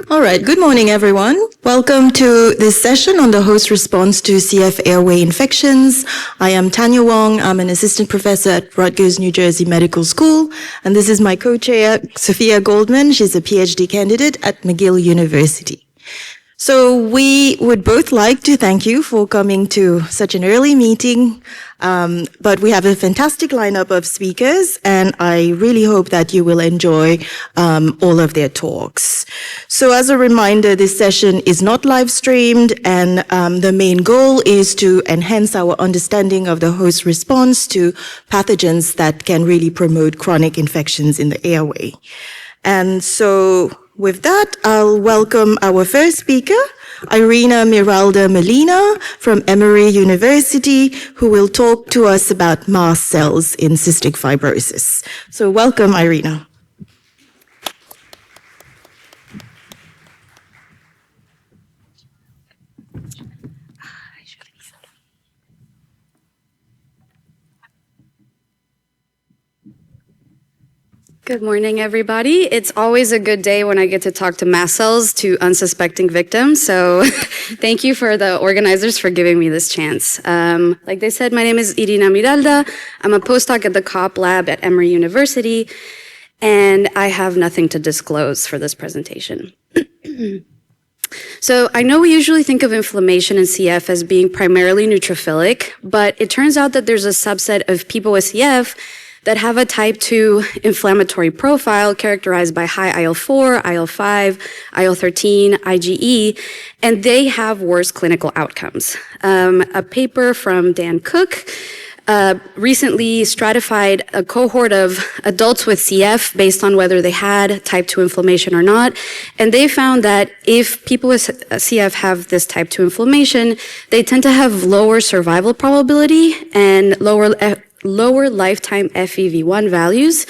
All right, good morning, everyone. Welcome to this session on the host response to CF airway infections. I am Tanya Wong. I'm an assistant professor at Rutgers, New Jersey Medical School, and this is my co-chair, Sophia Goldman. She's a PhD candidate at McGill University. So we would both like to thank you for coming to such an early meeting, but we have a fantastic lineup of speakers, and I really hope that you will enjoy all of their talks. So as a reminder, this session is not live streamed, and the main goal is to enhance our understanding of the host response to pathogens that can really promote chronic infections in the airway. And so with that, I'll welcome our first speaker, Irina Miralda Molina from Emory University, who will talk to us about mast cells in cystic fibrosis. So welcome, Irina. Good morning, everybody. It's always a good day when I get to talk to mast cells to unsuspecting victims. So thank you for the organizers for giving me this chance. Like they said, my name is Irina Miralda. I'm a postdoc at the COP lab at Emory University, and I have nothing to disclose for this presentation. So I know we usually think of inflammation in CF as being primarily neutrophilic, but it turns out that there's a subset of people with CF that have a type 2 inflammatory profile characterized by high IL-4, IL-5, IL-13, IgE, and they have worse clinical outcomes. A paper from Dan Cook recently stratified a cohort of adults with CF based on whether they had type 2 inflammation or not, and they found that if people with CF have this type 2 inflammation, they tend to have lower survival probability and lower lifetime FEV1 values.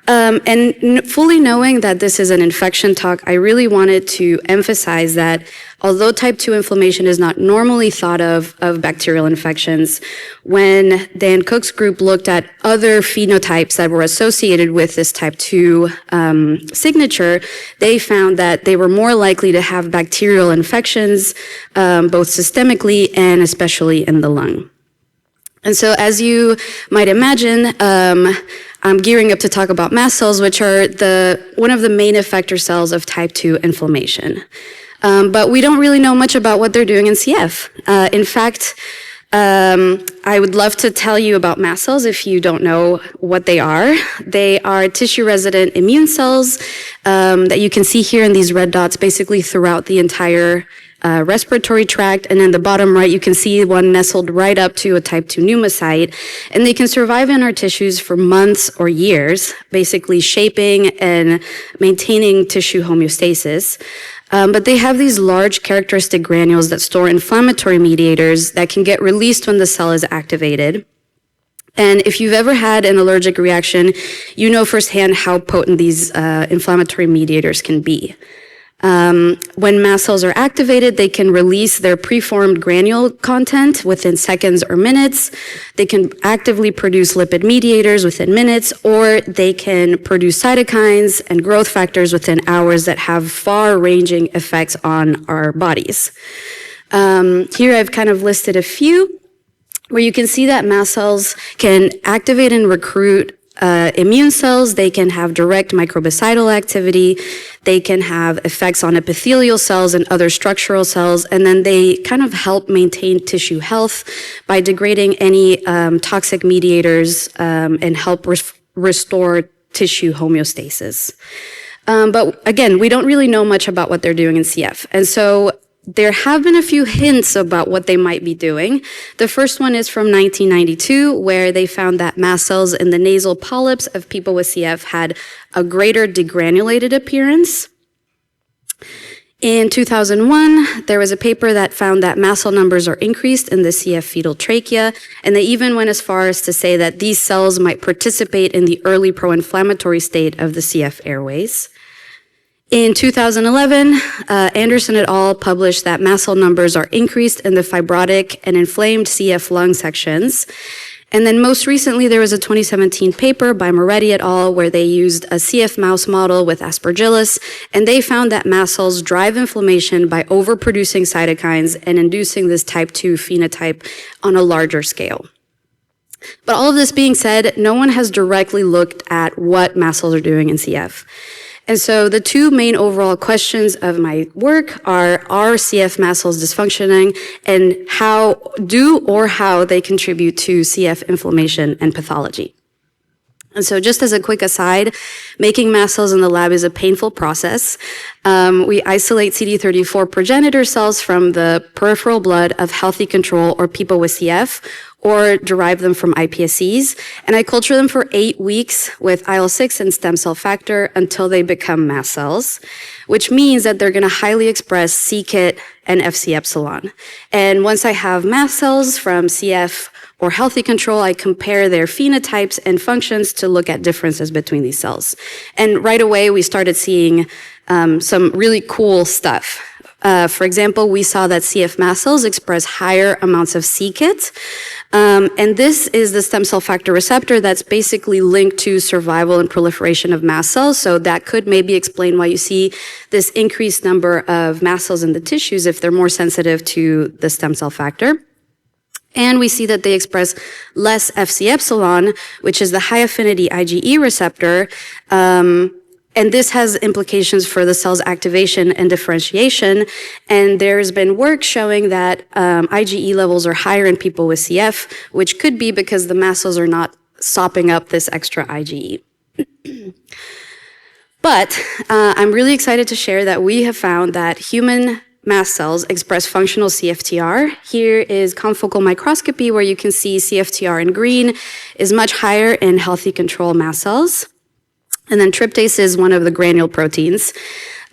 And fully knowing that this is an infection talk, I really wanted to emphasize that although type 2 inflammation is not normally thought of bacterial infections, when Dan Cook's group looked at other phenotypes that were associated with this type 2 signature, they found that they were more likely to have bacterial infections, both systemically and especially in the lung. And so as you might imagine, I'm gearing up to talk about mast cells, which are one of the main effector cells of type 2 inflammation. But we don't really know much about what they're doing in CF. In fact, I would love to tell you about mast cells if you don't know what they are. They are tissue-resident immune cells that you can see here in these red dots basically throughout the entire respiratory tract, and in the bottom right, you can see one nestled right up to a type 2 pneumocyte, and they can survive in our tissues for months or years, basically shaping and maintaining tissue homeostasis. But they have these large characteristic granules that store inflammatory mediators that can get released when the cell is activated. And if you've ever had an allergic reaction, you know firsthand how potent these inflammatory mediators can be. When mast cells are activated, they can release their preformed granule content within seconds or minutes. They can actively produce lipid mediators within minutes, or they can produce cytokines and growth factors within hours that have far-ranging effects on our bodies. Here I've kind of listed a few where you can see that mast cells can activate and recruit immune cells. They can have direct microbicidal activity. They can have effects on epithelial cells and other structural cells, and then they kind of help maintain tissue health by degrading any toxic mediators and help restore tissue homeostasis. But again, we don't really know much about what they're doing in CF, and so there have been a few hints about what they might be doing. The first one is from 1992, where they found that mast cells in the nasal polyps of people with CF had a greater degranulated appearance. In 2001, there was a paper that found that mast cell numbers are increased in the CF fetal trachea, and they even went as far as to say that these cells might participate in the early pro-inflammatory state of the CF airways. In 2011, Anderson et al. Published that mast cell numbers are increased in the fibrotic and inflamed CF lung sections. And then most recently, there was a 2017 paper by Moretti et al. Where they used a CF mouse model with Aspergillus, and they found that mast cells drive inflammation by overproducing cytokines and inducing this type 2 phenotype on a larger scale. But all of this being said, no one has directly looked at what mast cells are doing in CF. And so the two main overall questions of my work are CF mast cells dysfunctioning, and how they contribute to CF inflammation and pathology? And so just as a quick aside, making mast cells in the lab is a painful process. We isolate CD34 progenitor cells from the peripheral blood of healthy control or people with CF, or derive them from iPSCs, and I culture them for 8 weeks with IL-6 and stem cell factor until they become mast cells, which means that they're going to highly express c-KIT and Fc epsilon. And once I have mast cells from CF or healthy control, I compare their phenotypes and functions to look at differences between these cells. And right away, we started seeing some really cool stuff. For example, we saw that CF mast cells express higher amounts of c-KIT, and this is the stem cell factor receptor that's basically linked to survival and proliferation of mast cells, so that could maybe explain why you see this increased number of mast cells in the tissues if they're more sensitive to the stem cell factor. And we see that they express less Fc epsilon, which is the high affinity IgE receptor, and this has implications for the cell's activation and differentiation. And there's been work showing that IgE levels are higher in people with CF, which could be because the mast cells are not sopping up this extra IgE. But I'm really excited to share that we have found that human mast cells express functional CFTR. Here is confocal microscopy, where you can see CFTR in green is much higher in healthy control mast cells. And then tryptase is one of the granule proteins.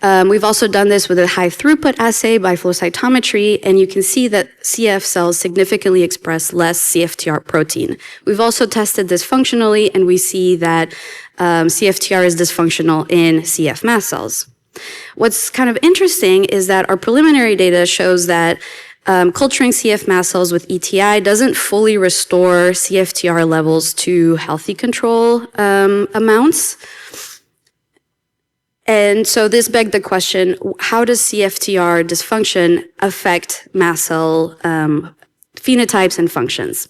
We've also done this with a high throughput assay by flow cytometry, and you can see that CF cells significantly express less CFTR protein. We've also tested this functionally, and we see that CFTR is dysfunctional in CF mast cells. What's kind of interesting is that our preliminary data shows that culturing CF mast cells with ETI doesn't fully restore CFTR levels to healthy control amounts. And so this begged the question, how does CFTR dysfunction affect mast cell phenotypes and functions?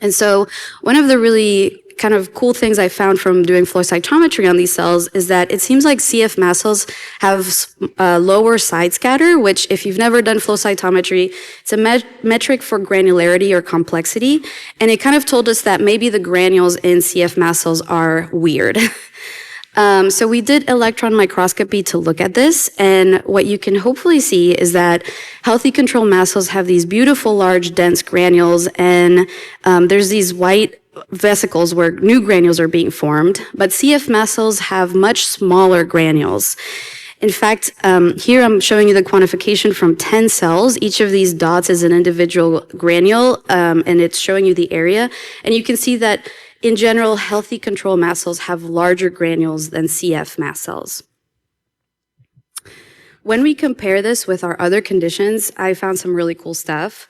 And so one of the really kind of cool things I found from doing flow cytometry on these cells is that it seems like CF mast cells have lower side scatter, which if you've never done flow cytometry, it's a metric for granularity or complexity. And it kind of told us that maybe the granules in CF mast cells are weird. So we did electron microscopy to look at this, and what you can hopefully see is that healthy control mast cells have these beautiful, large, dense granules, and there's these white vesicles where new granules are being formed, but CF mast cells have much smaller granules. In fact, here I'm showing you the quantification from 10 cells. Each of these dots is an individual granule, and it's showing you the area, and you can see that in general, healthy control mast cells have larger granules than CF mast cells. When we compare this with our other conditions, I found some really cool stuff.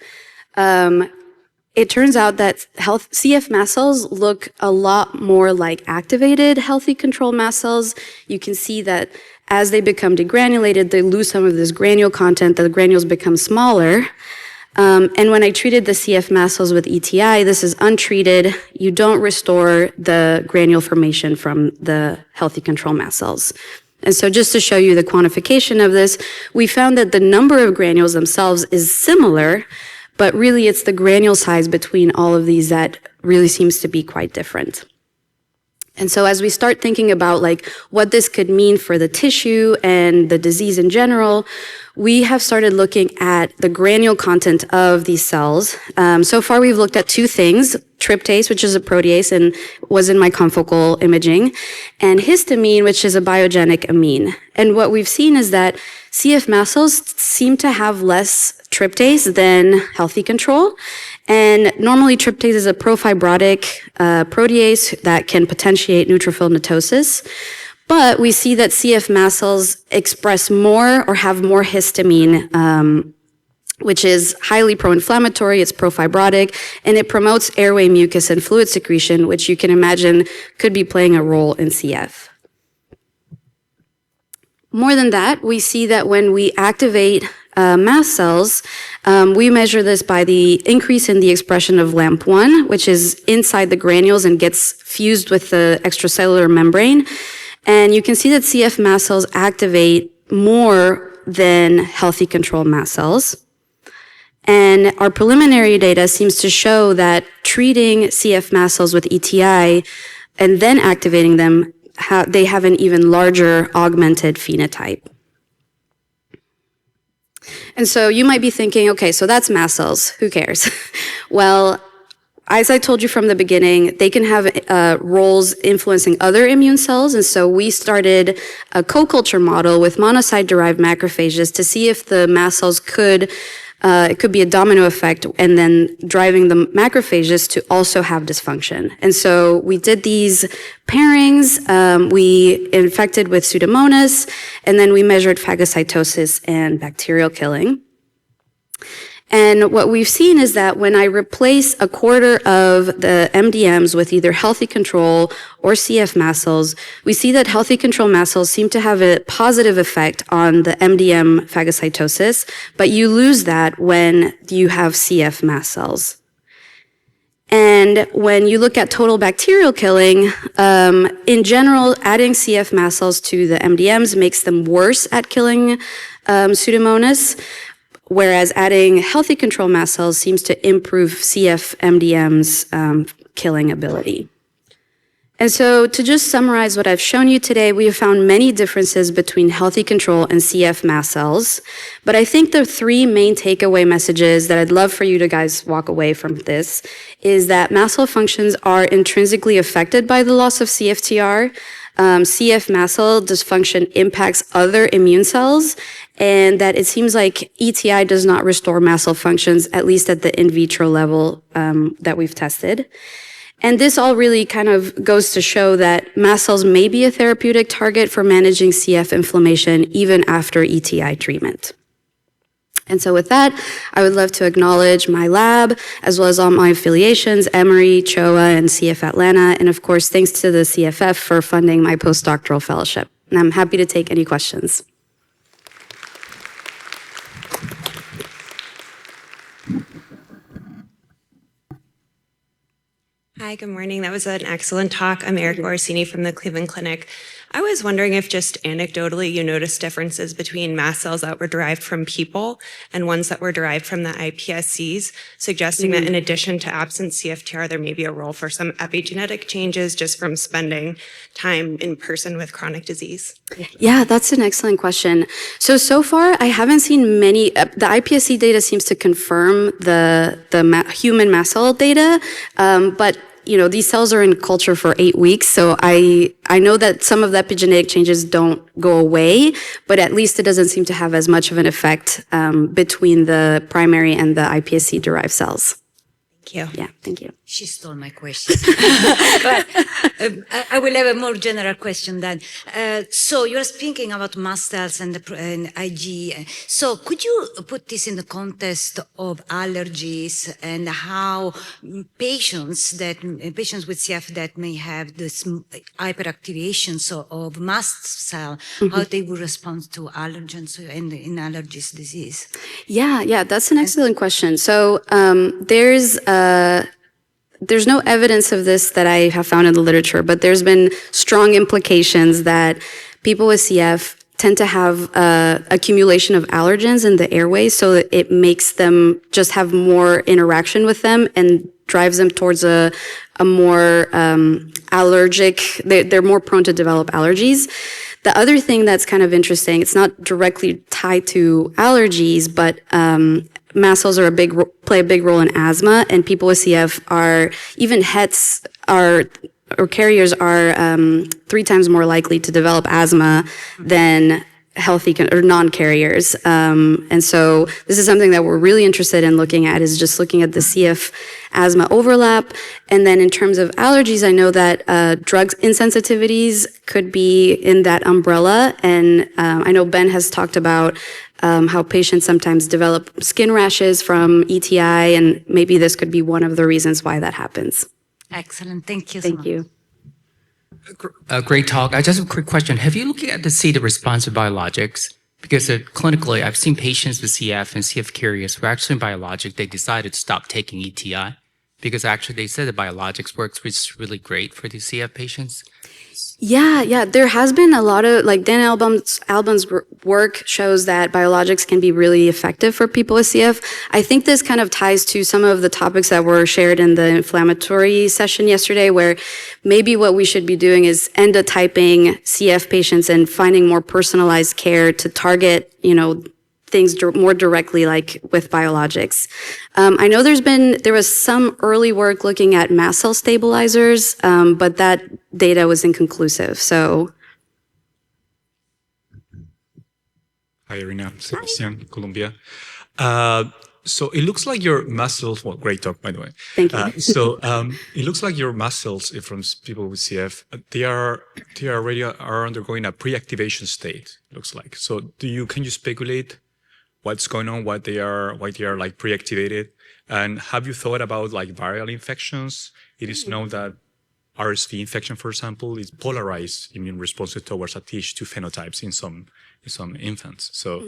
It turns out that CF mast cells look a lot more like activated healthy control mast cells. You can see that as they become degranulated, they lose some of this granule content, the granules become smaller. And when I treated the CF mast cells with ETI, this is untreated. You don't restore the granule formation from the healthy control mast cells. And so just to show you the quantification of this, we found that the number of granules themselves is similar, but really it's the granule size between all of these that really seems to be quite different. And so as we start thinking about like what this could mean for the tissue and the disease in general, we have started looking at the granule content of these cells. So far we've looked at two things, tryptase, which is a protease and was in my confocal imaging, and histamine, which is a biogenic amine. And what we've seen is that CF mast cells seem to have less tryptase than healthy control. And normally tryptase is a profibrotic protease that can potentiate neutrophil netosis. But we see that CF mast cells express more or have more histamine which is highly pro-inflammatory, it's pro-fibrotic, and it promotes airway mucus and fluid secretion, which you can imagine could be playing a role in CF. More than that, we see that when we activate mast cells, we measure this by the increase in the expression of LAMP1, which is inside the granules and gets fused with the extracellular membrane. And you can see that CF mast cells activate more than healthy control mast cells. And our preliminary data seems to show that treating CF mast cells with ETI and then activating them, they have an even larger augmented phenotype. And so you might be thinking, okay, so that's mast cells, who cares? Well, as I told you from the beginning, they can have roles influencing other immune cells, and so we started a co-culture model with monocyte-derived macrophages to see if the mast cells it could be a domino effect and then driving the macrophages to also have dysfunction. And so we did these pairings, we infected with Pseudomonas, and then we measured phagocytosis and bacterial killing. And what we've seen is that when I replace a quarter of the MDMs with either healthy control or CF mast cells, we see that healthy control mast cells seem to have a positive effect on the MDM phagocytosis, but you lose that when you have CF mast cells. And when you look at total bacterial killing, in general, adding CF mast cells to the MDMs makes them worse at killing Pseudomonas, whereas adding healthy control mast cells seems to improve CF MDM's killing ability. And so to just summarize what I've shown you today, we have found many differences between healthy control and CF mast cells. But I think the three main takeaway messages that I'd love for you to guys walk away from this is that mast cell functions are intrinsically affected by the loss of CFTR. CF mast cell dysfunction impacts other immune cells, and that it seems like ETI does not restore mast cell functions, at least at the in vitro level that we've tested. And this all really kind of goes to show that mast cells may be a therapeutic target for managing CF inflammation even after ETI treatment. And so with that, I would love to acknowledge my lab, as well as all my affiliations, Emory, CHOA, and CF Atlanta, and of course, thanks to the CFF for funding my postdoctoral fellowship. And I'm happy to take any questions. Hi, good morning. That was an excellent talk. I'm Erica Orsini from the Cleveland Clinic. I was wondering if just anecdotally you noticed differences between mast cells that were derived from people and ones that were derived from the iPSCs, suggesting that in addition to absent CFTR, there may be a role for some epigenetic changes just from spending time in person with chronic disease. Yeah, that's an excellent question. So far, I haven't seen many, the iPSC data seems to confirm the human mast cell data, but these cells are in culture for 8 weeks, so I know that some of the epigenetic changes don't go away, but at least it doesn't seem to have as much of an effect between the primary and the iPSC-derived cells. Thank you. Yeah, thank you. She stole my question. But I will have a more general question then. So you're speaking about mast cells and IG. So could you put this in the context of allergies and how patients with CF that may have this hyperactivation of mast cell, how they will respond to allergens in allergies disease? Yeah, that's an excellent question. So there's no evidence of this that I have found in the literature, but there's been strong implications that people with CF tend to have accumulation of allergens in the airways, so that it makes them just have more interaction with them and drives them towards a more allergic, they're more prone to develop allergies. The other thing that's kind of interesting, it's not directly tied to allergies, but mast cells are play a big role in asthma, and people with CF even HETs or carriers are 3 times more likely to develop asthma than healthy or non-carriers. And so this is something that we're really interested in looking at, is just looking at the CF asthma overlap. And then in terms of allergies, I know that drug insensitivities could be in that umbrella. And I know Ben has talked about how patients sometimes develop skin rashes from ETI, and maybe this could be one of the reasons why that happens. Excellent. Thank you so much. Thank you. A great talk. I just have a quick question. Have you looked at to see the response to biologics? Because clinically, I've seen patients with CF and CF curious who actually in biologic, they decided to stop taking ETI because actually they said the biologics works, which is really great for the CF patients. Yeah. There has been a lot of, like Dan Album's work shows that biologics can be really effective for people with CF. I think this kind of ties to some of the topics that were shared in the inflammatory session yesterday, where maybe what we should be doing is endotyping CF patients and finding more personalized care to target, things more directly, like with biologics. I know there was some early work looking at mast cell stabilizers, but that data was inconclusive. So. Hi, Irina. Sebastian, Colombia. So it looks like your mast cells, well, great talk, by the way. Thank you. It looks like your mast cells from people with CF, they are undergoing a pre-activation state, looks like. So can you speculate what's going on, why they are like pre-activated? And have you thought about like viral infections? It is known that RSV infection, for example, is polarized immune responses towards a Th2 phenotypes in some infants. So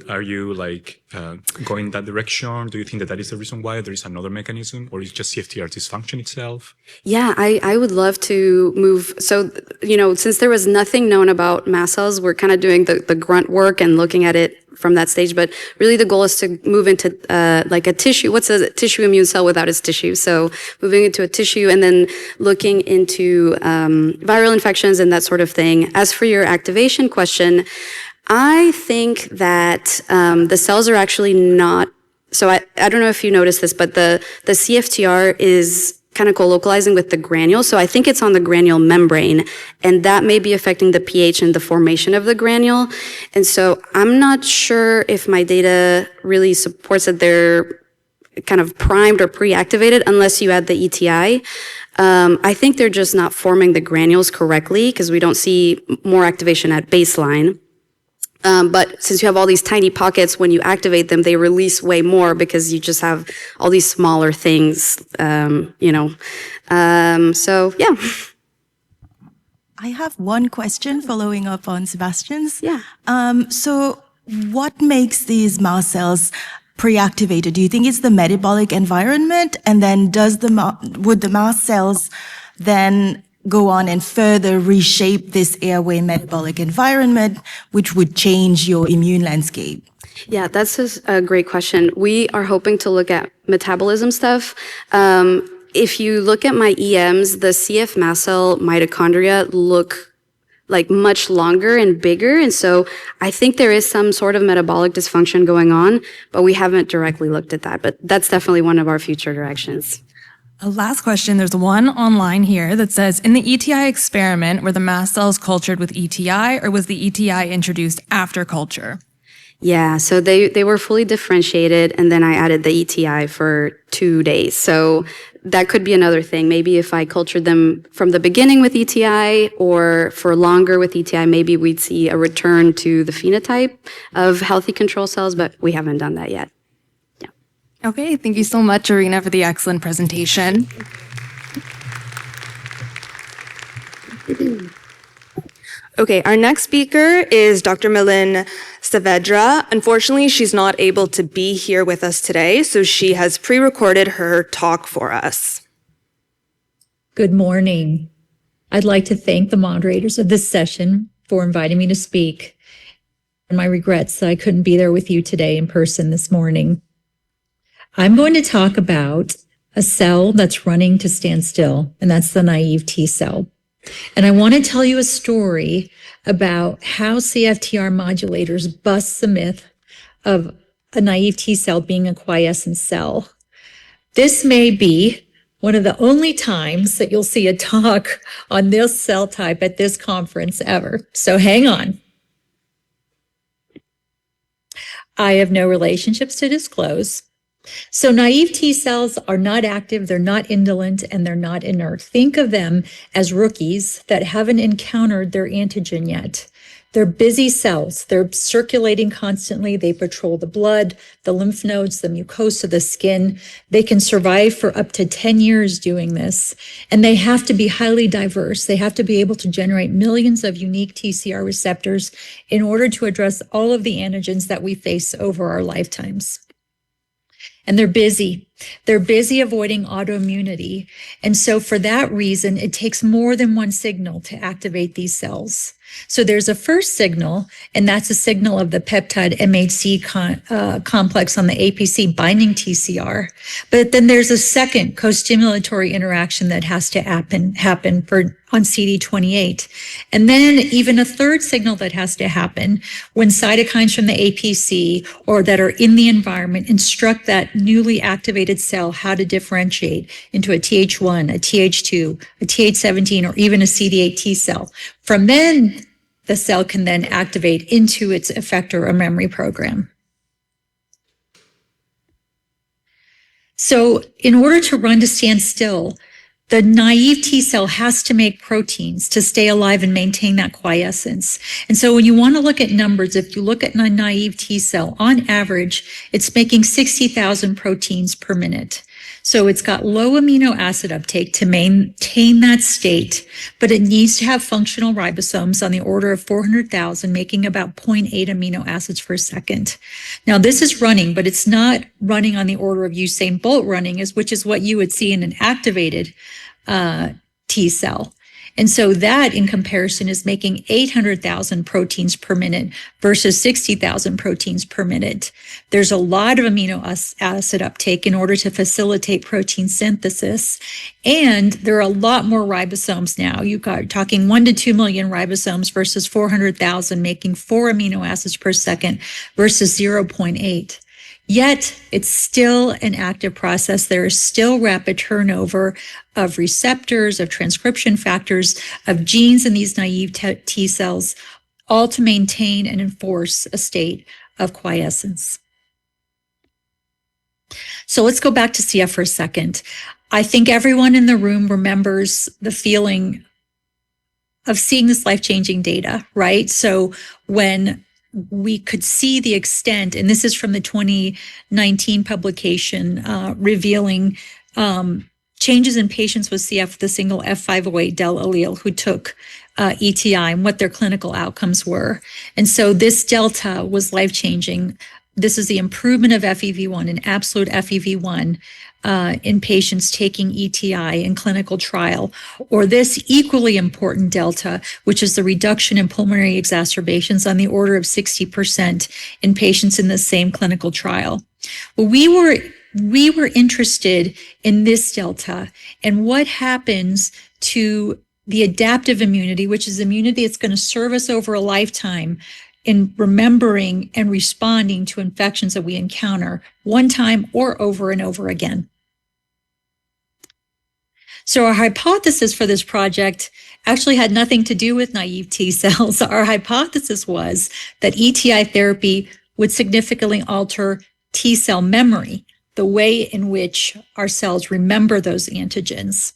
are you like going that direction? Do you think that is the reason why there is another mechanism, or is it just CFTR dysfunction itself? Yeah, I would love to move. So, since there was nothing known about mast cells, we're kind of doing the grunt work and looking at it from that stage. But really the goal is to move into like a tissue. What's a tissue immune cell without its tissue? So moving into a tissue and then looking into viral infections and that sort of thing. As for your activation question, I think that the cells are actually not. So I don't know if you noticed this, but the CFTR is kind of co-localizing with the granule. So I think it's on the granule membrane, and that may be affecting the pH and the formation of the granule. And so I'm not sure if my data really supports that they're kind of primed or pre-activated unless you add the ETI. I think they're just not forming the granules correctly because we don't see more activation at baseline. But since you have all these tiny pockets, when you activate them, they release way more because you just have all these smaller things, So, yeah. I have one question following up on Sebastian's. Yeah. So what makes these mast cells pre-activated? Do you think it's the metabolic environment? And then would the mast cells then go on and further reshape this airway metabolic environment, which would change your immune landscape? Yeah, that's a great question. We are hoping to look at metabolism stuff. If you look at my EMs, the CF mast cell mitochondria look like much longer and bigger. And so I think there is some sort of metabolic dysfunction going on, but we haven't directly looked at that. But that's definitely one of our future directions. Last question. There's one online here that says, in the ETI experiment, were the mast cells cultured with ETI, or was the ETI introduced after culture? Yeah, so they were fully differentiated, and then I added the ETI for 2 days. So that could be another thing. Maybe if I cultured them from the beginning with ETI or for longer with ETI, maybe we'd see a return to the phenotype of healthy control cells, but we haven't done that yet. Okay, thank you so much, Irina, for the excellent presentation. Okay, our next speaker is Dr. Milind Saavedra. Unfortunately, she's not able to be here with us today, so she has pre-recorded her talk for us. Good morning. I'd like to thank the moderators of this session for inviting me to speak, and my regrets that I couldn't be there with you today in person this morning. I'm going to talk about a cell that's running to stand still, and that's the naive T cell. And I want to tell you a story about how CFTR modulators bust the myth of a naive T cell being a quiescent cell. This may be one of the only times that you'll see a talk on this cell type at this conference ever. So hang on. I have no relationships to disclose. So naive T cells are not active, they're not indolent, and they're not inert. Think of them as rookies that haven't encountered their antigen yet. They're busy cells. They're circulating constantly. They patrol the blood, the lymph nodes, the mucosa, the skin. They can survive for up to 10 years doing this. And they have to be highly diverse. They have to be able to generate millions of unique TCR receptors in order to address all of the antigens that we face over our lifetimes. And they're busy. They're busy avoiding autoimmunity. And so for that reason, it takes more than one signal to activate these cells. So there's a first signal, and that's a signal of the peptide MHC complex on the APC binding TCR. But then there's a second co-stimulatory interaction that has to happen on CD28. And then even a third signal that has to happen when cytokines from the APC or that are in the environment instruct that newly activated cell how to differentiate into a Th1, a Th2, a Th17, or even a CD8 T cell. From then, the cell can then activate into its effector or memory program. So in order to run to stand still, the naive T cell has to make proteins to stay alive and maintain that quiescence. And so when you want to look at numbers, if you look at a naive T cell, on average, it's making 60,000 proteins per minute. So it's got low amino acid uptake to maintain that state, but it needs to have functional ribosomes on the order of 400,000, making about 0.8 amino acids per second. Now this is running, but it's not running on the order of Usain Bolt running, which is what you would see in an activated T cell. And so that in comparison is making 800,000 proteins per minute versus 60,000 proteins per minute. There's a lot of amino acid uptake in order to facilitate protein synthesis. And there are a lot more ribosomes now. You've got talking 1 to 2 million ribosomes versus 400,000, making 4 amino acids per second versus 0.8. Yet it's still an active process. There is still rapid turnover of receptors, of transcription factors, of genes in these naive T cells, all to maintain and enforce a state of quiescence. So let's go back to CF for a second. I think everyone in the room remembers the feeling of seeing this life-changing data, right? So when we could see the extent, and this is from the 2019 publication revealing changes in patients with CF with a single F508 del allele who took ETI and what their clinical outcomes were. And so this delta was life-changing. This is the improvement of FEV1 and absolute FEV1 in patients taking ETI in clinical trial, or this equally important delta, which is the reduction in pulmonary exacerbations on the order of 60% in patients in the same clinical trial. Well, we were interested in this delta and what happens to the adaptive immunity, which is immunity that's going to serve us over a lifetime in remembering and responding to infections that we encounter one time or over and over again. So our hypothesis for this project actually had nothing to do with naive T cells. Our hypothesis was that ETI therapy would significantly alter T cell memory, the way in which our cells remember those antigens.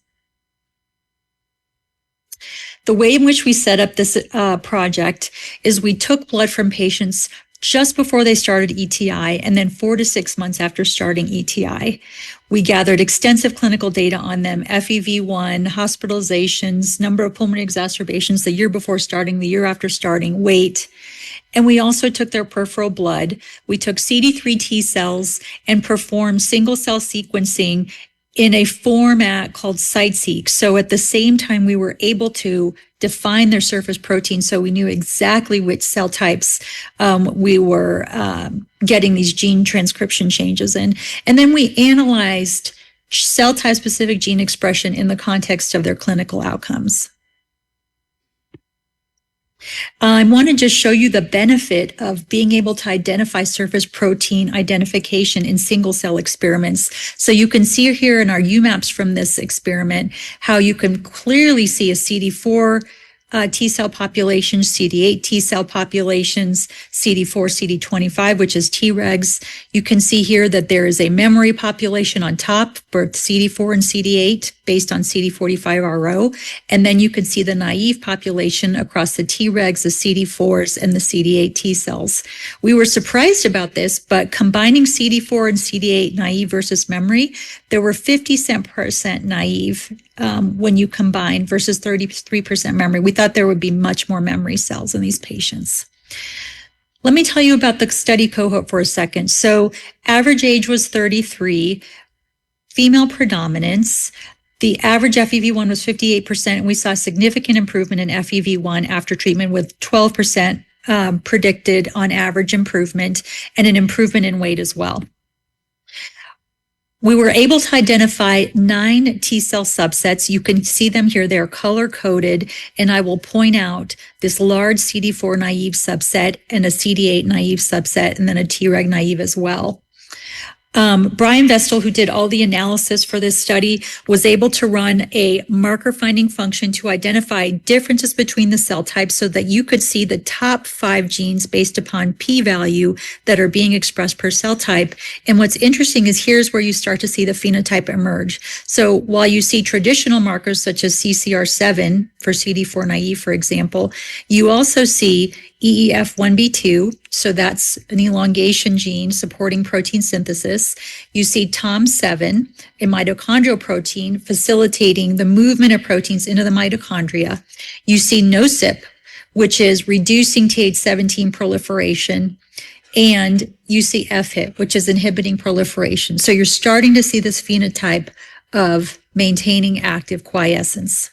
The way in which we set up this project is we took blood from patients just before they started ETI and then 4 to 6 months after starting ETI. We gathered extensive clinical data on them, FEV1, hospitalizations, number of pulmonary exacerbations the year before starting, the year after starting, weight. And we also took their peripheral blood. We took CD3 T cells and performed single cell sequencing in a format called CytSeq. So at the same time, we were able to define their surface protein, so we knew exactly which cell types we were getting these gene transcription changes in. And then we analyzed cell type specific gene expression in the context of their clinical outcomes. I want to just show you the benefit of being able to identify surface protein identification in single cell experiments. So you can see here in our UMAPs from this experiment how you can clearly see a CD4 T cell populations, CD8 T cell populations, CD4, CD25, which is Tregs. You can see here that there is a memory population on top for CD4 and CD8 based on CD45RO. And then you can see the naive population across the Tregs, the CD4s, and the CD8 T cells. We were surprised about this, but combining CD4 and CD8 naive versus memory, there were 50% naive when you combine versus 33% memory. We thought there would be much more memory cells in these patients. Let me tell you about the study cohort for a second. So average age was 33, female predominance. The average FEV1 was 58%, and we saw significant improvement in FEV1 after treatment with 12% predicted on average improvement and an improvement in weight as well. We were able to identify 9 T cell subsets. You can see them here. They're color-coded, and I will point out this large CD4 naive subset and a CD8 naive subset, and then a Treg naive as well. Brian Vestal, who did all the analysis for this study, was able to run a marker finding function to identify differences between the cell types so that you could see the top 5 genes based upon p-value that are being expressed per cell type. And what's interesting is here's where you start to see the phenotype emerge. So while you see traditional markers such as CCR7 for CD4 naive, for example, you also see EEF1B2, so that's an elongation gene supporting protein synthesis. You see TOM7, a mitochondrial protein facilitating the movement of proteins into the mitochondria. You see NOCIP, which is reducing Th17 proliferation. And you see FHIT, which is inhibiting proliferation. So you're starting to see this phenotype of maintaining active quiescence.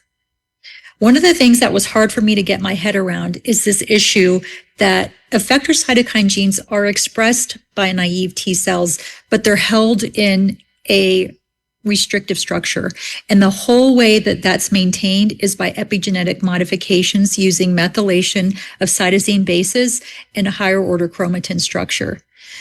One of the things that was hard for me to get my head around is this issue that effector cytokine genes are expressed by naive T cells, but they're held in a restrictive structure. And the whole way that that's maintained is by epigenetic modifications using methylation of cytosine bases and a higher order chromatin structure.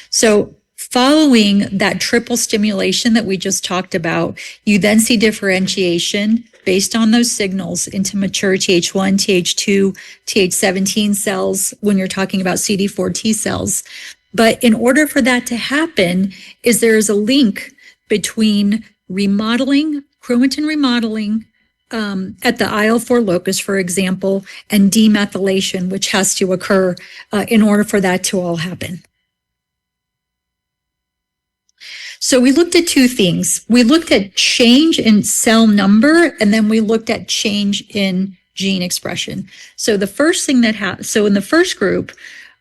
So following that triple stimulation that we just talked about, you then see differentiation based on those signals into mature Th1, Th2, Th17 cells when you're talking about CD4 T cells. But in order for that to happen, there is a link between remodeling, chromatin remodeling at the IL-4 locus, for example, and demethylation, which has to occur in order for that to all happen. So we looked at 2 things. We looked at change in cell number, and then we looked at change in gene expression. So the first thing that happened, so in the first group,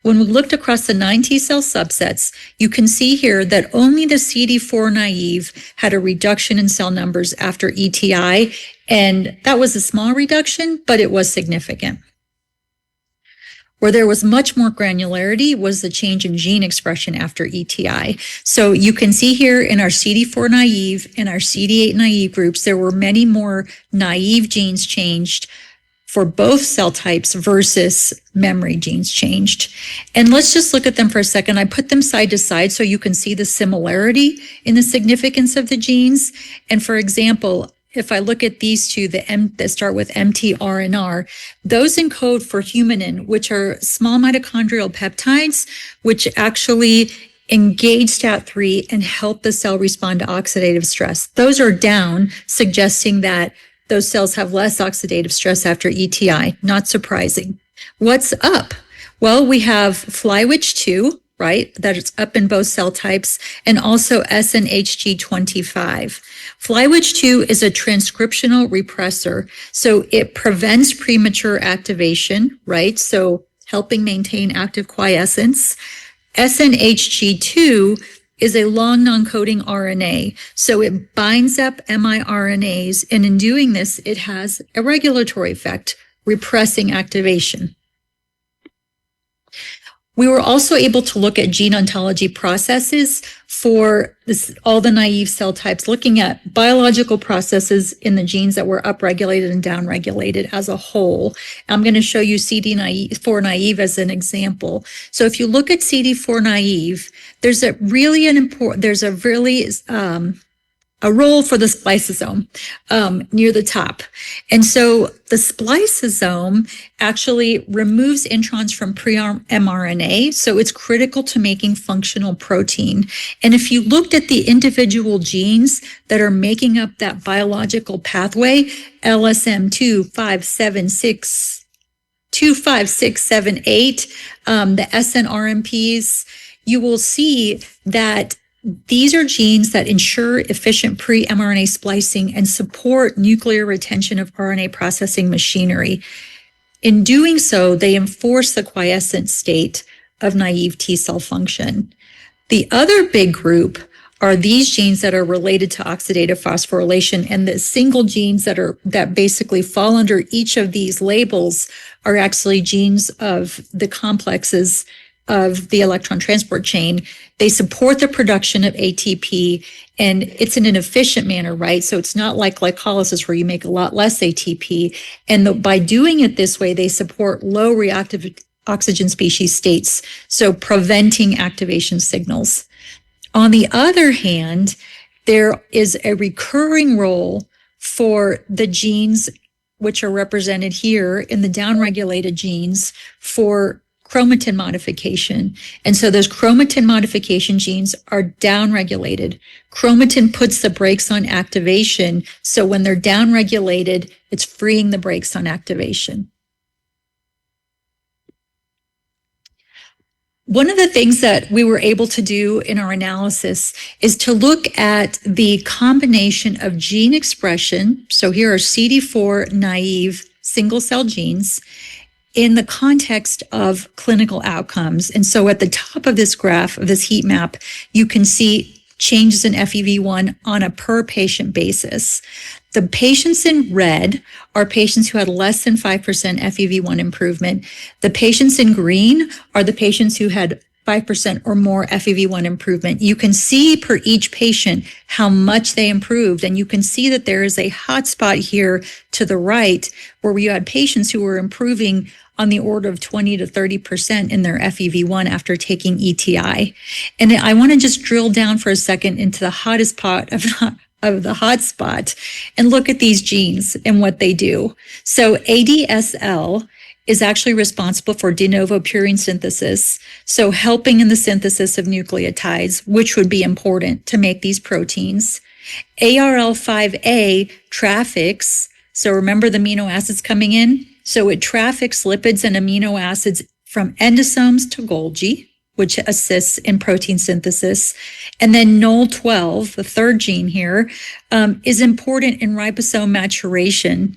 when we looked across the 9 T cell subsets, you can see here that only the CD4 naive had a reduction in cell numbers after ETI, and that was a small reduction, but it was significant. Where there was much more granularity was the change in gene expression after ETI. So you can see here in our CD4 naive and our CD8 naive groups, there were many more naive genes changed for both cell types versus memory genes changed. And let's just look at them for a second. I put them side to side so you can see the similarity in the significance of the genes. And for example, if I look at these two, that start with MTRNR, those encode for humanin, which are small mitochondrial peptides, which actually engage STAT3 and help the cell respond to oxidative stress. Those are down, suggesting that those cells have less oxidative stress after ETI. Not surprising. What's up? Well, we have FlyWitch2, right? That is up in both cell types, and also SNHG25. FlyWitch2 is a transcriptional repressor, so it prevents premature activation, right? So helping maintain active quiescence. SNHG2 is a long non-coding RNA, so it binds up miRNAs, and in doing this, it has a regulatory effect, repressing activation. We were also able to look at gene ontology processes for all the naive cell types, looking at biological processes in the genes that were upregulated and downregulated as a whole. I'm going to show you CD4 naive as an example. So if you look at CD4 naive, there's a really a role for the spliceosome near the top. And so the spliceosome actually removes introns from pre-mRNA, so it's critical to making functional protein. And if you looked at the individual genes that are making up that biological pathway, LSM2, 5, 7, 6, 2, 5, 6, 7, 8, the SNRMPs, you will see that these are genes that ensure efficient pre-mRNA splicing and support nuclear retention of RNA processing machinery. In doing so, they enforce the quiescent state of naive T cell function. The other big group are these genes that are related to oxidative phosphorylation, and the single genes that basically fall under each of these labels are actually genes of the complexes of the electron transport chain. They support the production of ATP, and it's in an efficient manner, right? So it's not like glycolysis where you make a lot less ATP. And by doing it this way, they support low reactive oxygen species states, so preventing activation signals. On the other hand, there is a recurring role for the genes, which are represented here in the downregulated genes, for chromatin modification. And so those chromatin modification genes are downregulated. Chromatin puts the brakes on activation. So when they're downregulated, it's freeing the brakes on activation. One of the things that we were able to do in our analysis is to look at the combination of gene expression. So here are CD4 naive single cell genes in the context of clinical outcomes. And so at the top of this graph, of this heat map, you can see changes in FEV1 on a per patient basis. The patients in red are patients who had less than 5% FEV1 improvement. The patients in green are the patients who had 5% or more FEV1 improvement. You can see per each patient how much they improved. And you can see that there is a hot spot here to the right where we had patients who were improving on the order of 20 to 30% in their FEV1 after taking ETI. And I want to just drill down for a second into the hottest part of the hot spot and look at these genes and what they do. So ADSL is actually responsible for de novo purine synthesis, so helping in the synthesis of nucleotides, which would be important to make these proteins. ARL5A traffics, so remember the amino acids coming in? So it traffics lipids and amino acids from endosomes to Golgi, which assists in protein synthesis. And then NOL12, the third gene here, is important in ribosome maturation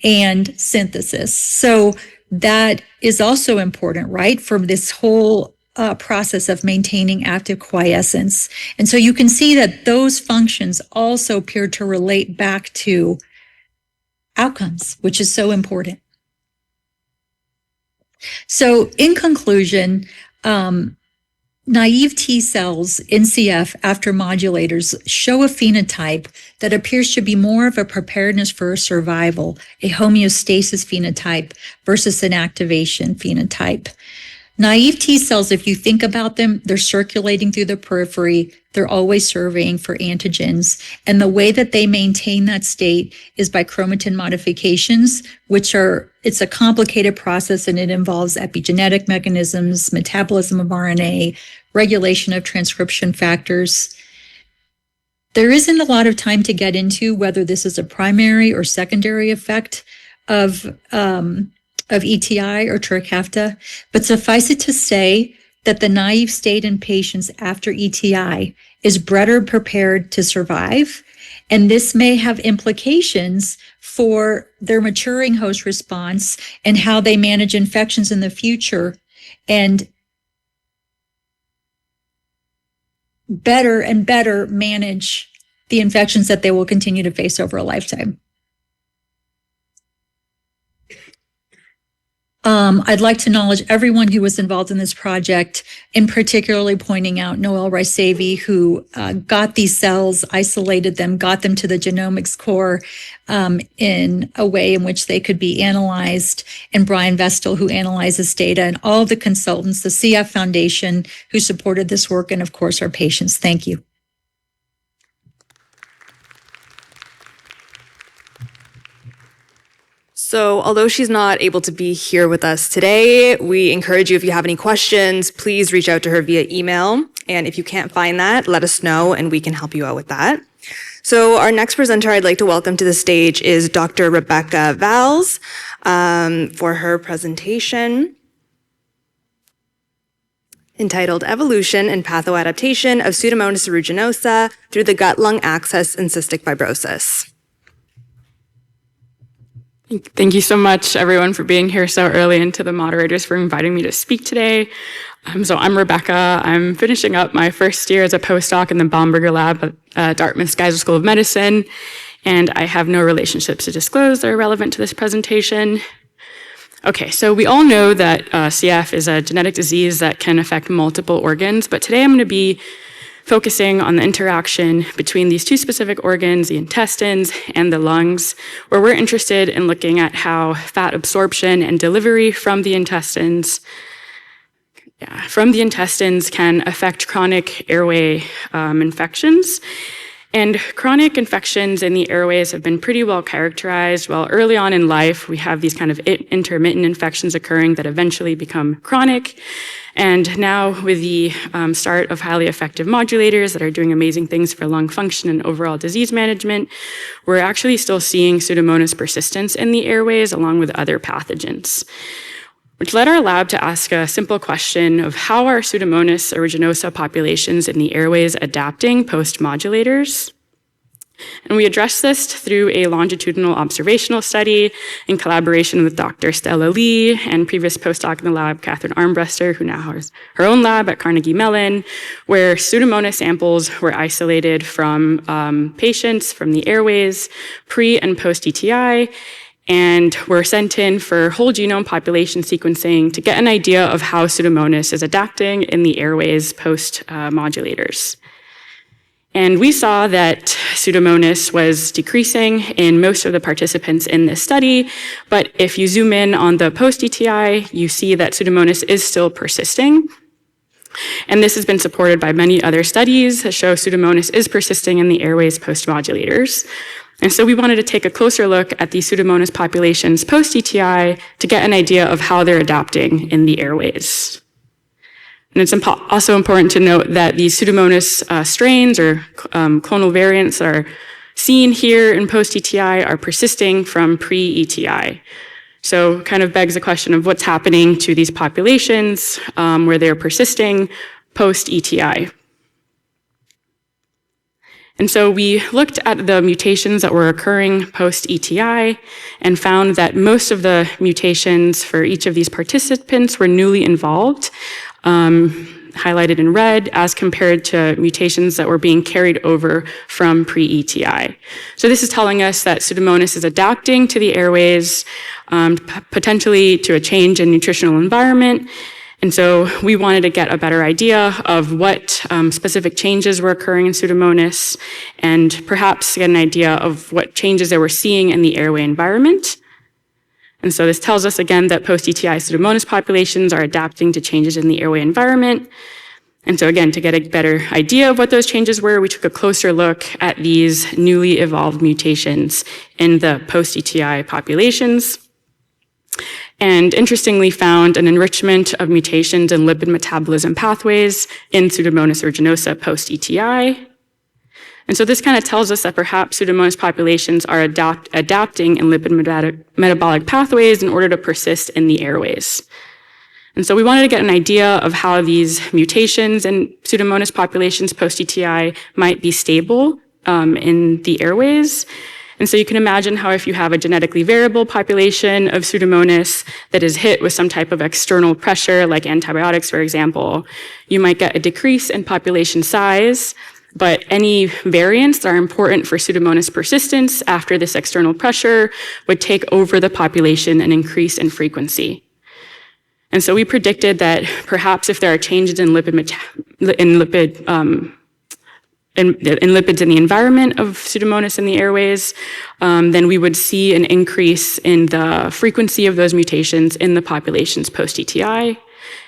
and synthesis. So that is also important, right, for this whole process of maintaining active quiescence. And so you can see that those functions also appear to relate back to outcomes, which is so important. So in conclusion, naive T cells in CF after modulators show a phenotype that appears to be more of a preparedness for survival, a homeostasis phenotype versus an activation phenotype. Naive T cells, if you think about them, they're circulating through the periphery. They're always surveying for antigens. And the way that they maintain that state is by chromatin modifications, it's a complicated process, and it involves epigenetic mechanisms, metabolism of RNA, regulation of transcription factors. There isn't a lot of time to get into whether this is a primary or secondary effect of ETI or Trikafta, but suffice it to say that the naive state in patients after ETI is better prepared to survive, and this may have implications for their maturing host response and how they manage infections in the future, and better and better manage the infections that they will continue to face over a lifetime. I'd like to acknowledge everyone who was involved in this project, and particularly pointing out Noel Ricevi, who got these cells, isolated them, got them to the genomics core in a way in which they could be analyzed, and Brian Vestal, who analyzes data, and all the consultants, the CF Foundation, who supported this work, and of course, our patients. Thank you. So although she's not able to be here with us today, we encourage you, if you have any questions, please reach out to her via email. And if you can't find that, let us know and we can help you out with that. So our next presenter I'd like to welcome to the stage is Dr. Rebecca Valls for her presentation entitled Evolution and Pathoadaptation of Pseudomonas aeruginosa through the Gut-Lung Axis in Cystic Fibrosis. Thank you so much, everyone, for being here so early, and to the moderators for inviting me to speak today. So I'm Rebecca. I'm finishing up my first year as a postdoc in the Baumberger Lab at Dartmouth Geiser School of Medicine, and I have no relationships to disclose that are relevant to this presentation. Okay, so we all know that CF is a genetic disease that can affect multiple organs, but today I'm going to be focusing on the interaction between these two specific organs, the intestines and the lungs, where we're interested in looking at how fat absorption and delivery from the intestines can affect chronic airway infections. And chronic infections in the airways have been pretty well characterized. While early on in life, we have these kind of intermittent infections occurring that eventually become chronic. And now with the start of highly effective modulators that are doing amazing things for lung function and overall disease management, we're actually still seeing Pseudomonas persistence in the airways along with other pathogens, which led our lab to ask a simple question of how are Pseudomonas aeruginosa populations in the airways adapting post-modulators? And we addressed this through a longitudinal observational study in collaboration with Dr. Stella Lee and previous postdoc in the lab, Catherine Armbruster, who now has her own lab at Carnegie Mellon, where Pseudomonas samples were isolated from patients from the airways pre and post-ETI, and were sent in for whole genome population sequencing to get an idea of how Pseudomonas is adapting in the airways post-modulators. And we saw that Pseudomonas was decreasing in most of the participants in this study, but if you zoom in on the post-ETI, you see that Pseudomonas is still persisting. And this has been supported by many other studies that show Pseudomonas is persisting in the airways post-modulators. And so we wanted to take a closer look at the Pseudomonas populations post-ETI to get an idea of how they're adapting in the airways. And it's also important to note that these Pseudomonas strains or clonal variants that are seen here in post-ETI are persisting from pre-ETI. So kind of begs the question of what's happening to these populations where they're persisting post-ETI. And so we looked at the mutations that were occurring post-ETI and found that most of the mutations for each of these participants were newly involved, highlighted in red, as compared to mutations that were being carried over from pre-ETI. So this is telling us that Pseudomonas is adapting to the airways, potentially to a change in nutritional environment. And so we wanted to get a better idea of what specific changes were occurring in Pseudomonas and perhaps get an idea of what changes they were seeing in the airway environment. And so this tells us again that post-ETI Pseudomonas populations are adapting to changes in the airway environment. And so again, to get a better idea of what those changes were, we took a closer look at these newly evolved mutations in the post-ETI populations. And interestingly found an enrichment of mutations in lipid metabolism pathways in Pseudomonas aeruginosa post-ETI. And so this kind of tells us that perhaps Pseudomonas populations are adapting in lipid metabolic pathways in order to persist in the airways. And so we wanted to get an idea of how these mutations in Pseudomonas populations post-ETI might be stable in the airways. And so you can imagine how if you have a genetically variable population of Pseudomonas that is hit with some type of external pressure, like antibiotics, for example, you might get a decrease in population size, but any variants that are important for Pseudomonas persistence after this external pressure would take over the population and increase in frequency. And so we predicted that perhaps if there are changes in lipids in the environment of Pseudomonas in the airways, then we would see an increase in the frequency of those mutations in the populations post-ETI.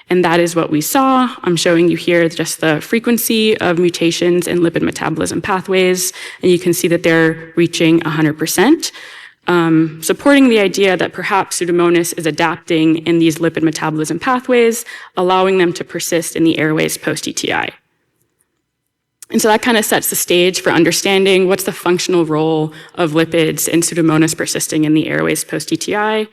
And that is what we saw. I'm showing you here just the frequency of mutations in lipid metabolism pathways, and you can see that they're reaching 100%. supporting the idea that perhaps Pseudomonas is adapting in these lipid metabolism pathways, allowing them to persist in the airways post-ETI. And so that kind of sets the stage for understanding what's the functional role of lipids in Pseudomonas persisting in the airways post-ETI.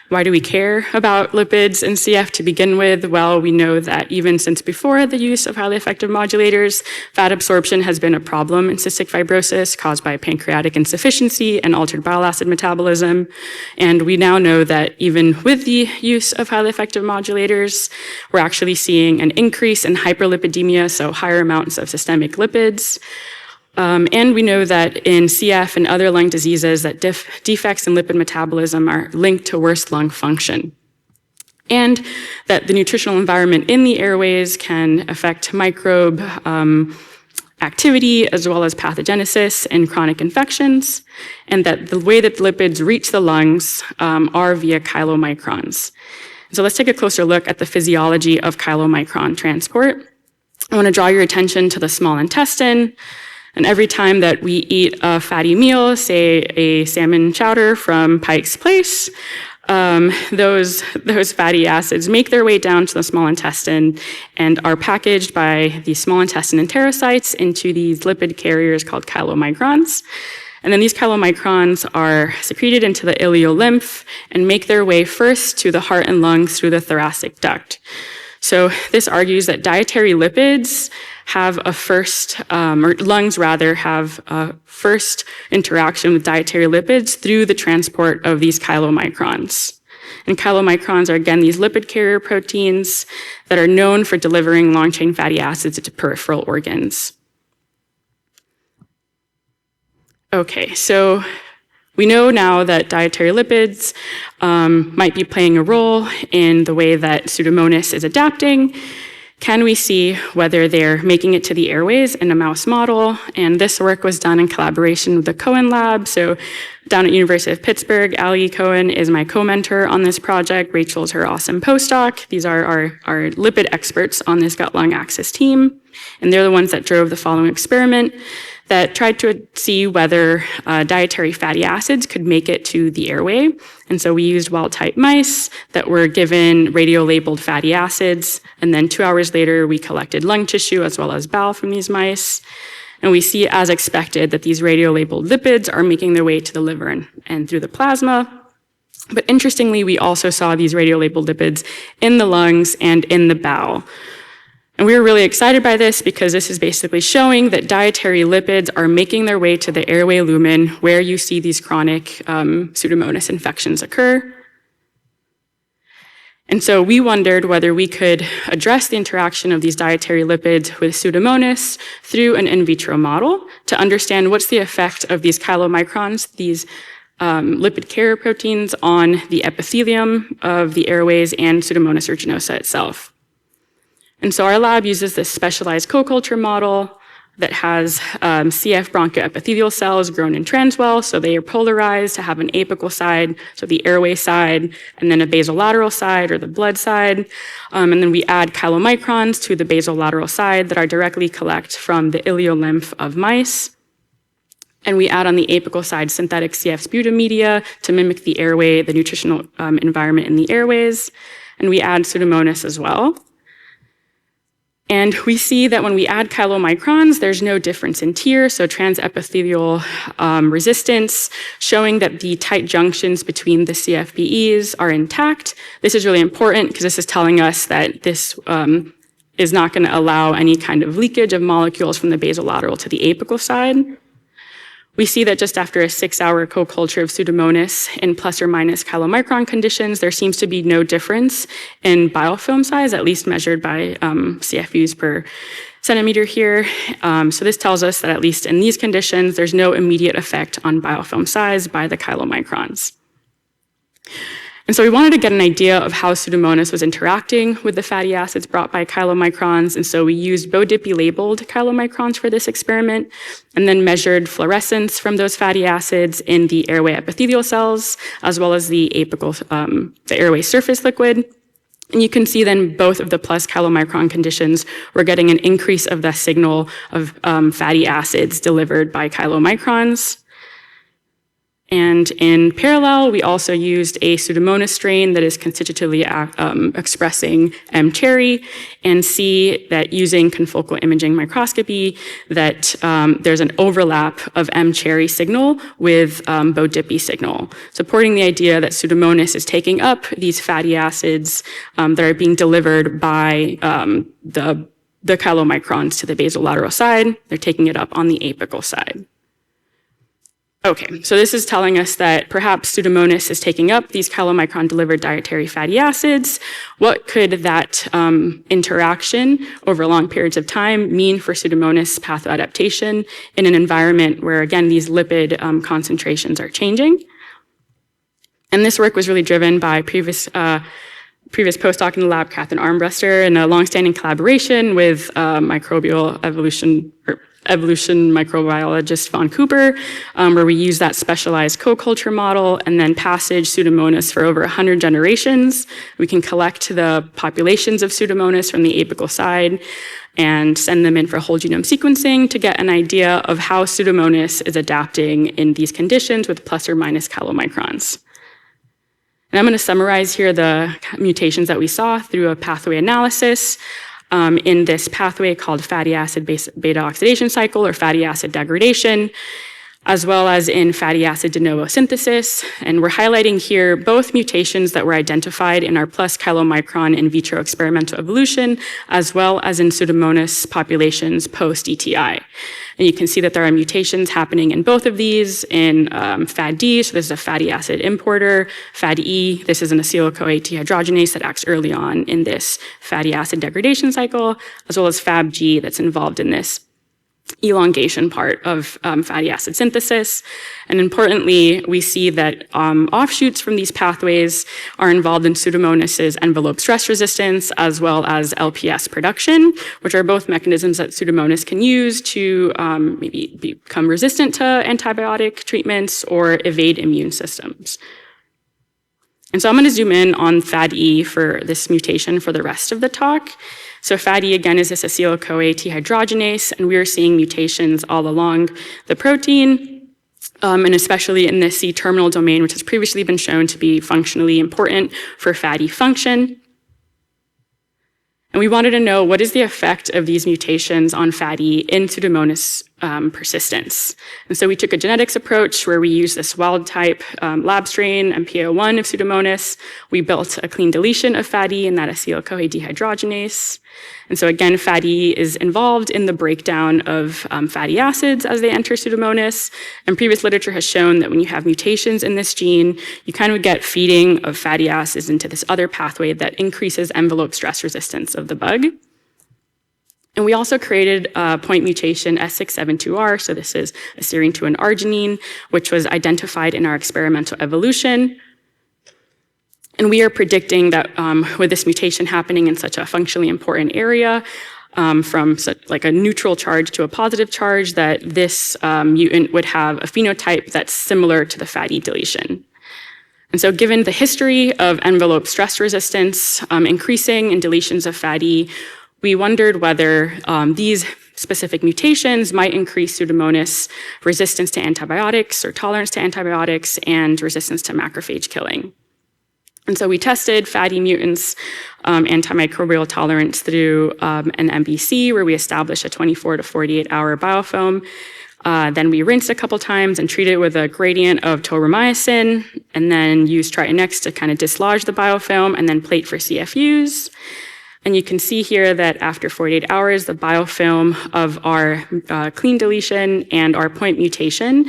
Why do we care about lipids in CF to begin with? Well, we know that even since before the use of highly effective modulators, fat absorption has been a problem in cystic fibrosis caused by pancreatic insufficiency and altered bile acid metabolism. And we now know that even with the use of highly effective modulators, we're actually seeing an increase in hyperlipidemia, so higher amounts of systemic lipids. And we know that in CF and other lung diseases that defects in lipid metabolism are linked to worse lung function. And that the nutritional environment in the airways can affect microbe activity as well as pathogenesis in chronic infections, and that the way that the lipids reach the lungs are via chylomicrons. So let's take a closer look at the physiology of chylomicron transport. I want to draw your attention to the small intestine. And every time that we eat a fatty meal, say a salmon chowder from Pike's Place, those fatty acids make their way down to the small intestine and are packaged by the small intestine enterocytes into these lipid carriers called chylomicrons. And then these chylomicrons are secreted into the ileolymph and make their way first to the heart and lungs through the thoracic duct. So this argues that dietary lipids have a first, or lungs rather, have a first interaction with dietary lipids through the transport of these chylomicrons. And chylomicrons are, again, these lipid carrier proteins that are known for delivering long-chain fatty acids to peripheral organs. Okay, so we know now that dietary lipids might be playing a role in the way that Pseudomonas is adapting. Can we see whether they're making it to the airways in a mouse model? And this work was done in collaboration with the Cohen Lab. So down at University of Pittsburgh, Allie Cohen is my co-mentor on this project. Rachel's her awesome postdoc. These are our lipid experts on this gut-lung axis team. And they're the ones that drove the following experiment that tried to see whether dietary fatty acids could make it to the airway. And so we used wild-type mice that were given radio-labeled fatty acids, and then 2 hours later, we collected lung tissue as well as bowel from these mice. And we see, as expected, that these radio-labeled lipids are making their way to the liver and through the plasma. But interestingly, we also saw these radio-labeled lipids in the lungs and in the bowel. And we were really excited by this because this is basically showing that dietary lipids are making their way to the airway lumen where you see these chronic Pseudomonas infections occur. And so we wondered whether we could address the interaction of these dietary lipids with Pseudomonas through an in vitro model to understand what's the effect of these chylomicrons, these lipid carrier proteins, on the epithelium of the airways and Pseudomonas aeruginosa itself. And so our lab uses this specialized co-culture model that has CF bronchoepithelial cells grown in transwell, so they are polarized to have an apical side, so the airway side, and then a basolateral side, or the blood side. And then we add chylomicrons to the basolateral side that are directly collect from the ileolymph of mice. And we add on the apical side synthetic CF sputum media to mimic the airway, the nutritional environment in the airways. And we add Pseudomonas as well. And we see that when we add chylomicrons, there's no difference in tier, so transepithelial resistance, showing that the tight junctions between the CFBEs are intact. This is really important because this is telling us that this is not going to allow any kind of leakage of molecules from the basolateral to the apical side. We see that just after a 6-hour co-culture of Pseudomonas in plus or minus chylomicron conditions, there seems to be no difference in biofilm size, at least measured by CFUs per centimeter here. So this tells us that at least in these conditions, there's no immediate effect on biofilm size by the chylomicrons. And so we wanted to get an idea of how Pseudomonas was interacting with the fatty acids brought by chylomicrons, and so we used BODIPI-labeled chylomicrons for this experiment, and then measured fluorescence from those fatty acids in the airway epithelial cells, as well as the apical, the airway surface liquid. And you can see then both of the plus chylomicron conditions, we're getting an increase of the signal of fatty acids delivered by chylomicrons. And in parallel, we also used a Pseudomonas strain that is constitutively expressing M. cherry, and see that using confocal imaging microscopy that there's an overlap of M. cherry signal with Bo-Dippy signal, supporting the idea that Pseudomonas is taking up these fatty acids that are being delivered by the chylomicrons to the basolateral side. They're taking it up on the apical side. Okay, so this is telling us that perhaps Pseudomonas is taking up these chylomicron-delivered dietary fatty acids. What could that interaction over long periods of time mean for Pseudomonas pathoadaptation in an environment where, again, these lipid concentrations are changing? And this work was really driven by previous postdoc in the lab, Catherine Armbruster, and a longstanding collaboration with evolution microbiologist Von Cooper, where we use that specialized co-culture model and then passage Pseudomonas for over 100 generations. We can collect the populations of Pseudomonas from the apical side and send them in for whole genome sequencing to get an idea of how Pseudomonas is adapting in these conditions with plus or minus chylomicrons. And I'm going to summarize here the mutations that we saw through a pathway analysis. In this pathway called fatty acid beta oxidation cycle or fatty acid degradation, as well as in fatty acid de novo synthesis. And we're highlighting here both mutations that were identified in our plus chylomicron in vitro experimental evolution, as well as in Pseudomonas populations post-ETI. And you can see that there are mutations happening in both of these in FAD-D, so this is a fatty acid importer, FAD-E, this is an acyl-CoA dehydrogenase that acts early on in this fatty acid degradation cycle, as well as FAB-G that's involved in this elongation part of fatty acid synthesis. And importantly, we see that offshoots from these pathways are involved in Pseudomonas's envelope stress resistance as well as LPS production, which are both mechanisms that Pseudomonas can use to maybe become resistant to antibiotic treatments or evade immune systems. And so I'm going to zoom in on FAD-E for this mutation for the rest of the talk. So FAD-E, again, is this acyl-CoA dehydrogenase, and we are seeing mutations all along the protein, and especially in the C-terminal domain, which has previously been shown to be functionally important for FAD-E function. And we wanted to know what is the effect of these mutations on FAD-E in Pseudomonas persistence. And so we took a genetics approach where we used this wild type lab strain, MPO1 of Pseudomonas. We built a clean deletion of FAD-E in that acyl-CoA dehydrogenase. And so again, FAD-E is involved in the breakdown of fatty acids as they enter Pseudomonas. And previous literature has shown that when you have mutations in this gene, you kind of get feeding of fatty acids into this other pathway that increases envelope stress resistance of the bug. And we also created a point mutation S672R, so this is a serine to an arginine, which was identified in our experimental evolution. And we are predicting that with this mutation happening in such a functionally important area, from like a neutral charge to a positive charge, that this mutant would have a phenotype that's similar to the FAD-E deletion. And so given the history of envelope stress resistance increasing in deletions of FAD-E, we wondered whether these specific mutations might increase Pseudomonas resistance to antibiotics or tolerance to antibiotics and resistance to macrophage killing. And so we tested FAD-E mutants antimicrobial tolerance through an MBC where we established a 24 to 48 hour biofilm. Then we rinsed a couple times and treated with a gradient of tobramycin, and then used Tritinex to kind of dislodge the biofilm and then plate for CFUs. And you can see here that after 48 hours, the biofilm of our clean deletion and our point mutation,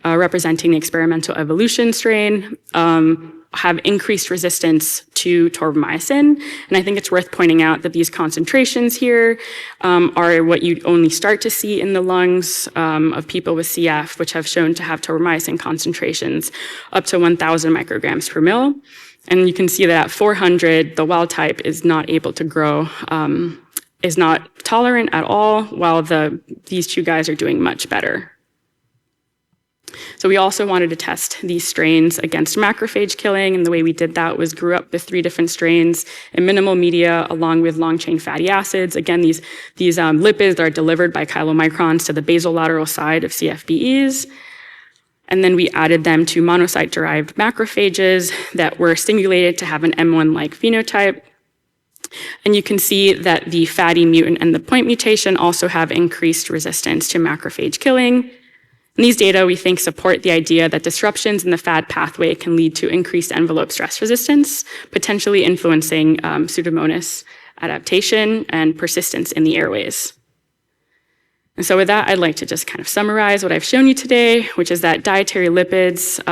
representing the experimental evolution strain, have increased resistance to tobramycin. And I think it's worth pointing out that these concentrations here are what you only start to see in the lungs of people with CF, which have shown to have tobramycin concentrations up to 1,000 micrograms per mil. And you can see that at 400, the wild type is not able to grow, is not tolerant at all, while these two guys are doing much better. So we also wanted to test these strains against macrophage killing, and the way we did that was grew up the 3 different strains in minimal media along with long-chain fatty acids. Again, these lipids are delivered by chylomicrons to the basolateral side of CFBEs. And then we added them to monocyte-derived macrophages that were stimulated to have an M1-like phenotype. And you can see that the fatty mutant and the point mutation also have increased resistance to macrophage killing. And these data, we think, support the idea that disruptions in the FAD pathway can lead to increased envelope stress resistance, potentially influencing Pseudomonas adaptation and persistence in the airways. And so with that, I'd like to just kind of summarize what I've shown you today, which is that dietary lipids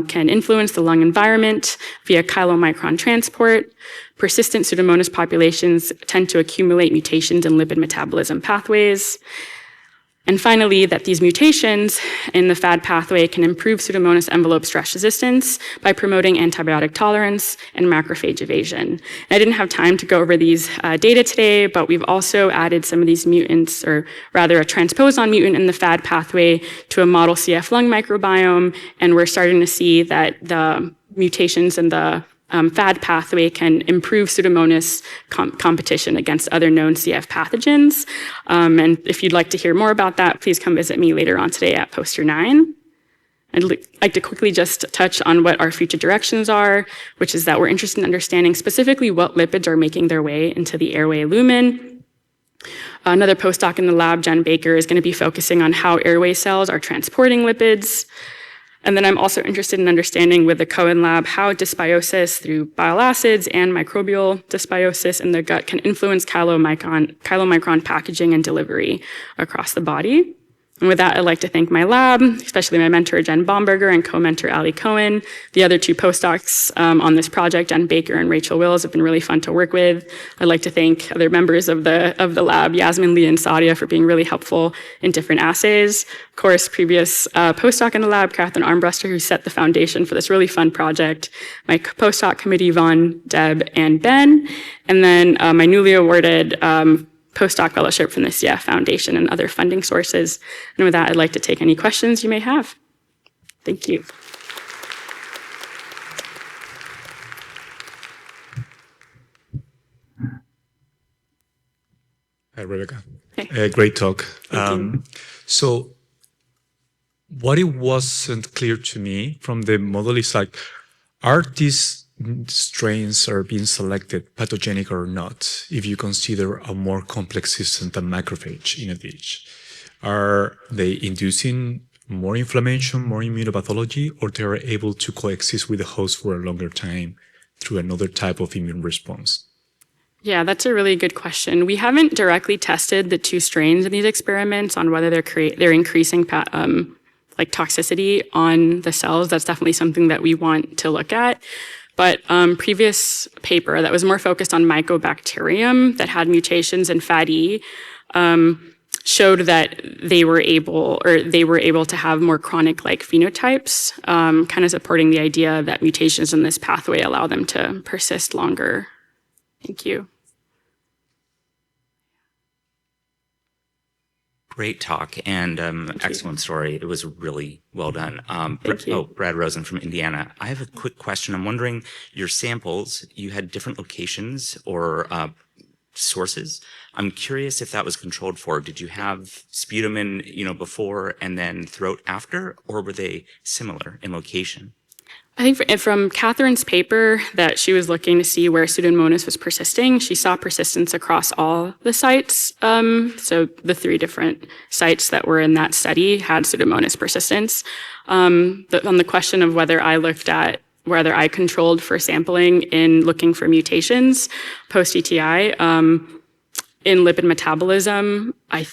can influence the lung environment via chylomicron transport. Persistent Pseudomonas populations tend to accumulate mutations in lipid metabolism pathways. And finally, that these mutations in the FAD pathway can improve Pseudomonas envelope stress resistance by promoting antibiotic tolerance and macrophage evasion. And I didn't have time to go over these data today, but we've also added some of these mutants, or rather a transposon mutant in the FAD pathway to a model CF lung microbiome, and we're starting to see that the mutations in the FAD pathway can improve Pseudomonas competition against other known CF pathogens. And if you'd like to hear more about that, please come visit me later on today at poster 9. I'd like to quickly just touch on what our future directions are, which is that we're interested in understanding specifically what lipids are making their way into the airway lumen. Another postdoc in the lab, Jen Baker, is going to be focusing on how airway cells are transporting lipids. And then I'm also interested in understanding with the Cohen lab how dysbiosis through bile acids and microbial dysbiosis in the gut can influence chylomicron packaging and delivery across the body. And with that, I'd like to thank my lab, especially my mentor, Jen Baumberger, and co-mentor Ali Cohen. The other two postdocs on this project, Jen Baker and Rachel Wills, have been really fun to work with. I'd like to thank other members of the lab, Yasmin, Lee, and Sadia, for being really helpful in different assays. Of course, previous postdoc in the lab, Catherine Armbruster, who set the foundation for this really fun project. My postdoc committee, Yvonne, Deb, and Ben. And then my newly awarded postdoc fellowship from the CF Foundation and other funding sources. And with that, I'd like to take any questions you may have. Thank you. Hi, Rebecca. Hey. Great talk. Thank you. So what it wasn't clear to me from the model is like, are these strains are being selected pathogenic or not, if you consider a more complex system than macrophage in a dish? Are they inducing more inflammation, more immunopathology, or they are able to coexist with the host for a longer time through another type of immune response? Yeah, that's a really good question. We haven't directly tested the two strains in these experiments on whether they're increasing like toxicity on the cells. That's definitely something that we want to look at. But previous paper that was more focused on mycobacterium that had mutations in FAD-E showed that they were able to have more chronic-like phenotypes, kind of supporting the idea that mutations in this pathway allow them to persist longer. Thank you. Great talk and excellent story. It was really well done. Thank you. Brad Rosen from Indiana. I have a quick question. I'm wondering, your samples, you had different locations or sources. I'm curious if that was controlled for. Did you have sputum in, before and then throat after, or were they similar in location? I think from Catherine's paper that she was looking to see where Pseudomonas was persisting, she saw persistence across all the sites. So the 3 different sites that were in that study had Pseudomonas persistence. On the question of whether I controlled for sampling in looking for mutations post-ETI, in lipid metabolism, I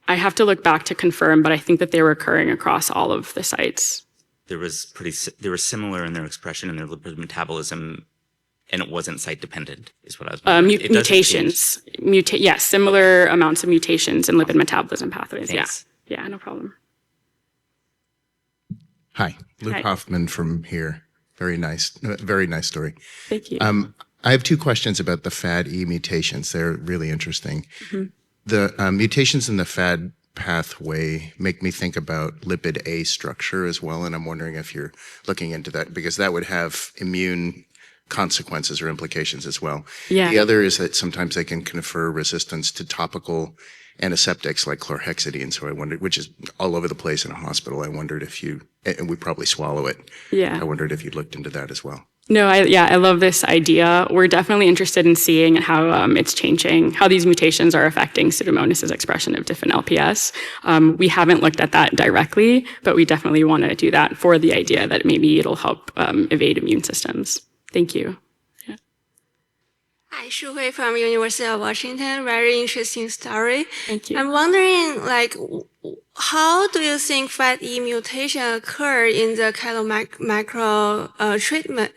have to look back to confirm, but I think that they were occurring across all of the sites. They were similar in their expression and their lipid metabolism, and it wasn't site dependent, is what I was wondering. Mutations. Yes, similar amounts of mutations in lipid metabolism pathways. Thanks. Yeah, no problem. Hi, Luke Hoffman from here. Very nice story. Thank you. I have 2 questions about the FAD-E mutations. They're really interesting. Mm-hmm. The mutations in the FAD pathway make me think about lipid A structure as well, and I'm wondering if you're looking into that, because that would have immune consequences or implications as well. Yeah. The other is that sometimes they can confer resistance to topical antiseptics like chlorhexidine. So I wondered, which is all over the place in a hospital. I wondered if you, and we probably swallow it. Yeah. I wondered if you looked into that as well. No, I love this idea. We're definitely interested in seeing how it's changing, how these mutations are affecting Pseudomonas' expression of different LPS. We haven't looked at that directly, but we definitely want to do that for the idea that maybe it'll help evade immune systems. Thank you. Yeah. Hi, Shu Hui from University of Washington. Very interesting story. Thank you. I'm wondering, how do you think FAT-E mutation occur in the chylomicro treatment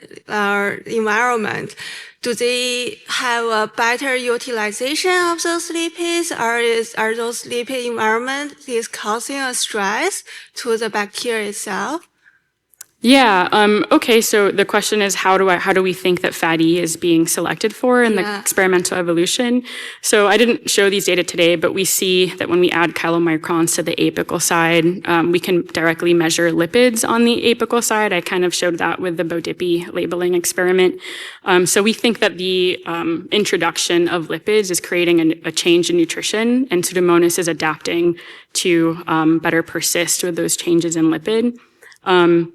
environment? Do they have a better utilization of those lipids, or are those lipid environment is causing a stress to the bacteria itself? Yeah. Okay. So the question is, how do we think that FAT-E is being selected for in the experimental evolution? So I didn't show these data today, but we see that when we add chylomicrons to the apical side, we can directly measure lipids on the apical side. I kind of showed that with the Bodipi labeling experiment. So we think that the introduction of lipids is creating a change in nutrition, and Pseudomonas is adapting to better persist with those changes in lipid.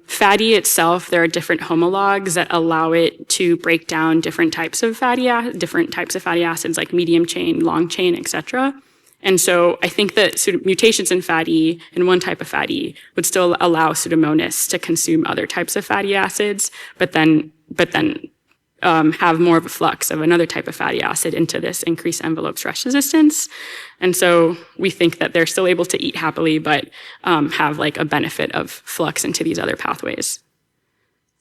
Fatty itself, there are different homologs that allow it to break down different types of fatty acids like medium chain, long chain, etc. And so I think that mutations in fatty in one type of fatty would still allow Pseudomonas to consume other types of fatty acids, but then have more of a flux of another type of fatty acid into this increased envelope stress resistance. And so we think that they're still able to eat happily, but have like a benefit of flux into these other pathways.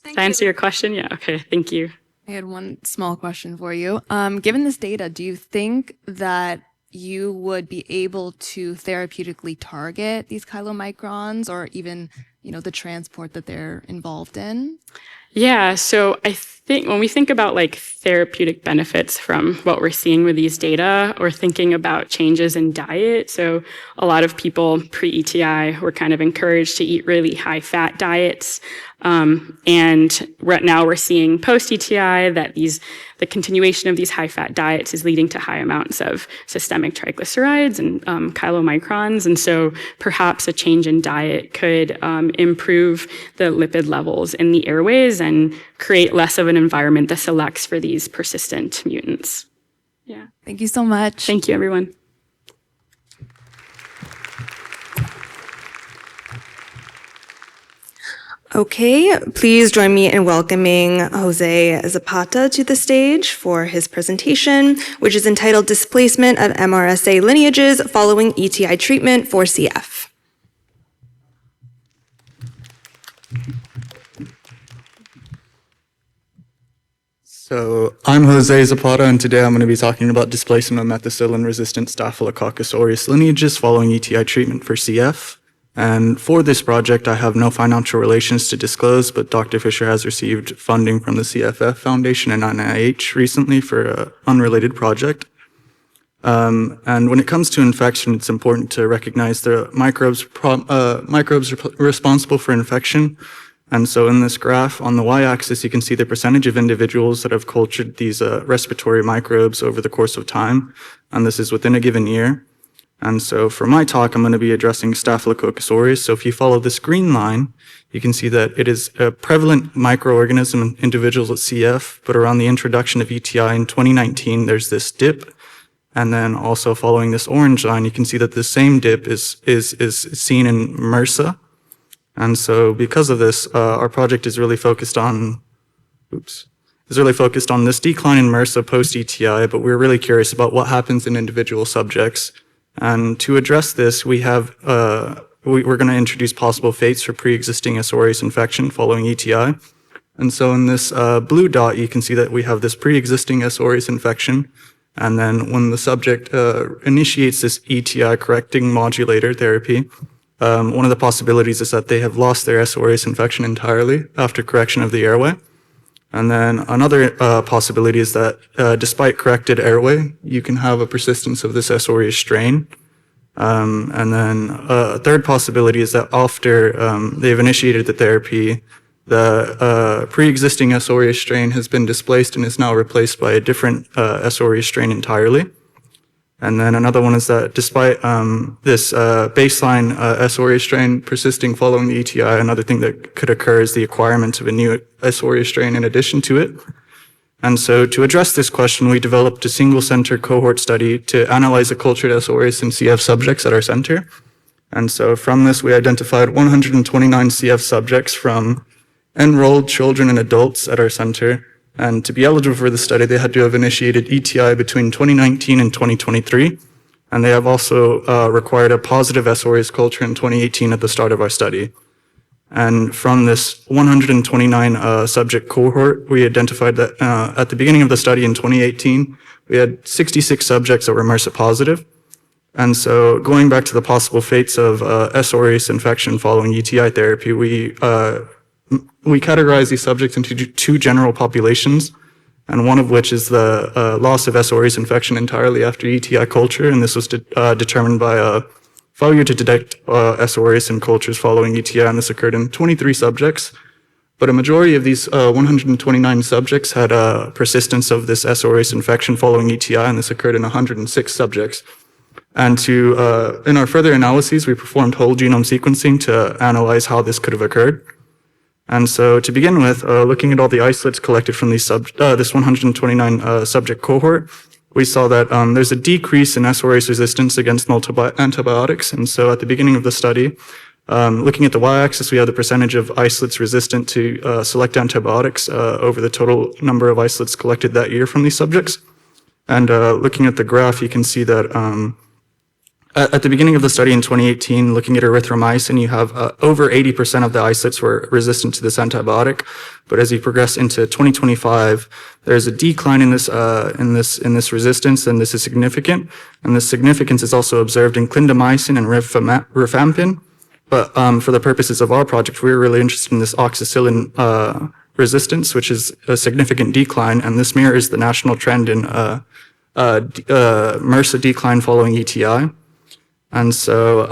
Did I answer your question? Yeah, okay, thank you. I had one small question for you. Given this data, do you think that you would be able to therapeutically target these chylomicrons, or even, the transport that they're involved in? Yeah, so I think when we think about like therapeutic benefits from what we're seeing with these data, or thinking about changes in diet, so a lot of people pre-ETI were kind of encouraged to eat really high fat diets. And right now we're seeing post-ETI that the continuation of these high fat diets is leading to high amounts of systemic triglycerides and chylomicrons. And so perhaps a change in diet could improve the lipid levels in the airways and create less of an environment that selects for these persistent mutants. Yeah. Thank you so much. Thank you, everyone. Okay, please join me in welcoming Jose Zapata to the stage for his presentation, which is entitled Displacement of MRSA Lineages Following ETI Treatment for CF. So I'm Jose Zapata, and today I'm going to be talking about displacement of methicillin-resistant Staphylococcus aureus lineages following ETI treatment for CF. And for this project, I have no financial relations to disclose, but Dr. Fisher has received funding from the CFF Foundation and NIH recently for an unrelated project. And when it comes to infection, it's important to recognize the microbes responsible for infection. And so in this graph on the y-axis, you can see the percentage of individuals that have cultured these respiratory microbes over the course of time. And this is within a given year. And so for my talk, I'm going to be addressing Staphylococcus aureus. So if you follow this green line, you can see that it is a prevalent microorganism in individuals with CF, but around the introduction of ETI in 2019, there's this dip. And then also following this orange line, you can see that the same dip is seen in MRSA. And so because of this, our project is really focused on, this decline in MRSA post-ETI, but we're really curious about what happens in individual subjects. And to address this, we have, we're going to introduce possible fates for pre-existing S. aureus infection following ETI. And so in this blue dot, you can see that we have this pre-existing S. aureus infection. And then when the subject initiates this ETI correcting modulator therapy, one of the possibilities is that they have lost their S. aureus infection entirely after correction of the airway. And then another possibility is that despite corrected airway, you can have a persistence of this S. aureus strain. And then a third possibility is that after they've initiated the therapy, the pre-existing S. aureus strain has been displaced and is now replaced by a different S. aureus strain entirely. And then another one is that despite this baseline S. aureus strain persisting following the ETI, another thing that could occur is the acquirement of a new S. aureus strain in addition to it. And so to address this question, we developed a single center cohort study to analyze the cultured S. aureus in CF subjects at our center. And so from this, we identified 129 CF subjects from enrolled children and adults at our center. And to be eligible for the study, they had to have initiated ETI between 2019 and 2023. And they have also required a positive S. aureus culture in 2018 at the start of our study. And from this 129 subject cohort, we identified that at the beginning of the study in 2018, we had 66 subjects that were MRSA positive. And so going back to the possible fates of S. aureus infection following ETI therapy, we categorize these subjects into two general populations, and one of which is the loss of S. aureus infection entirely after ETI culture, and this was determined by a failure to detect S. aureus in cultures following ETI, and this occurred in 23 subjects. But a majority of these 129 subjects had persistence of this S. aureus infection following ETI, and this occurred in 106 subjects. And in our further analyses, we performed whole genome sequencing to analyze how this could have occurred. And so to begin with, looking at all the isolates collected from this 129 subject cohort, we saw that there's a decrease in S. aureus resistance against multiple antibiotics. And so at the beginning of the study, looking at the y-axis, we have the percentage of isolates resistant to select antibiotics over the total number of isolates collected that year from these subjects. And looking at the graph, you can see that at the beginning of the study in 2018, looking at erythromycin, you have over 80% of the isolates were resistant to this antibiotic. But as you progress into 2025, there's a decline in this resistance, and this is significant. And this significance is also observed in clindamycin and rifampin. But for the purposes of our project, we were really interested in this oxacillin resistance, which is a significant decline, and this mirrors the national trend in MRSA decline following ETI. And so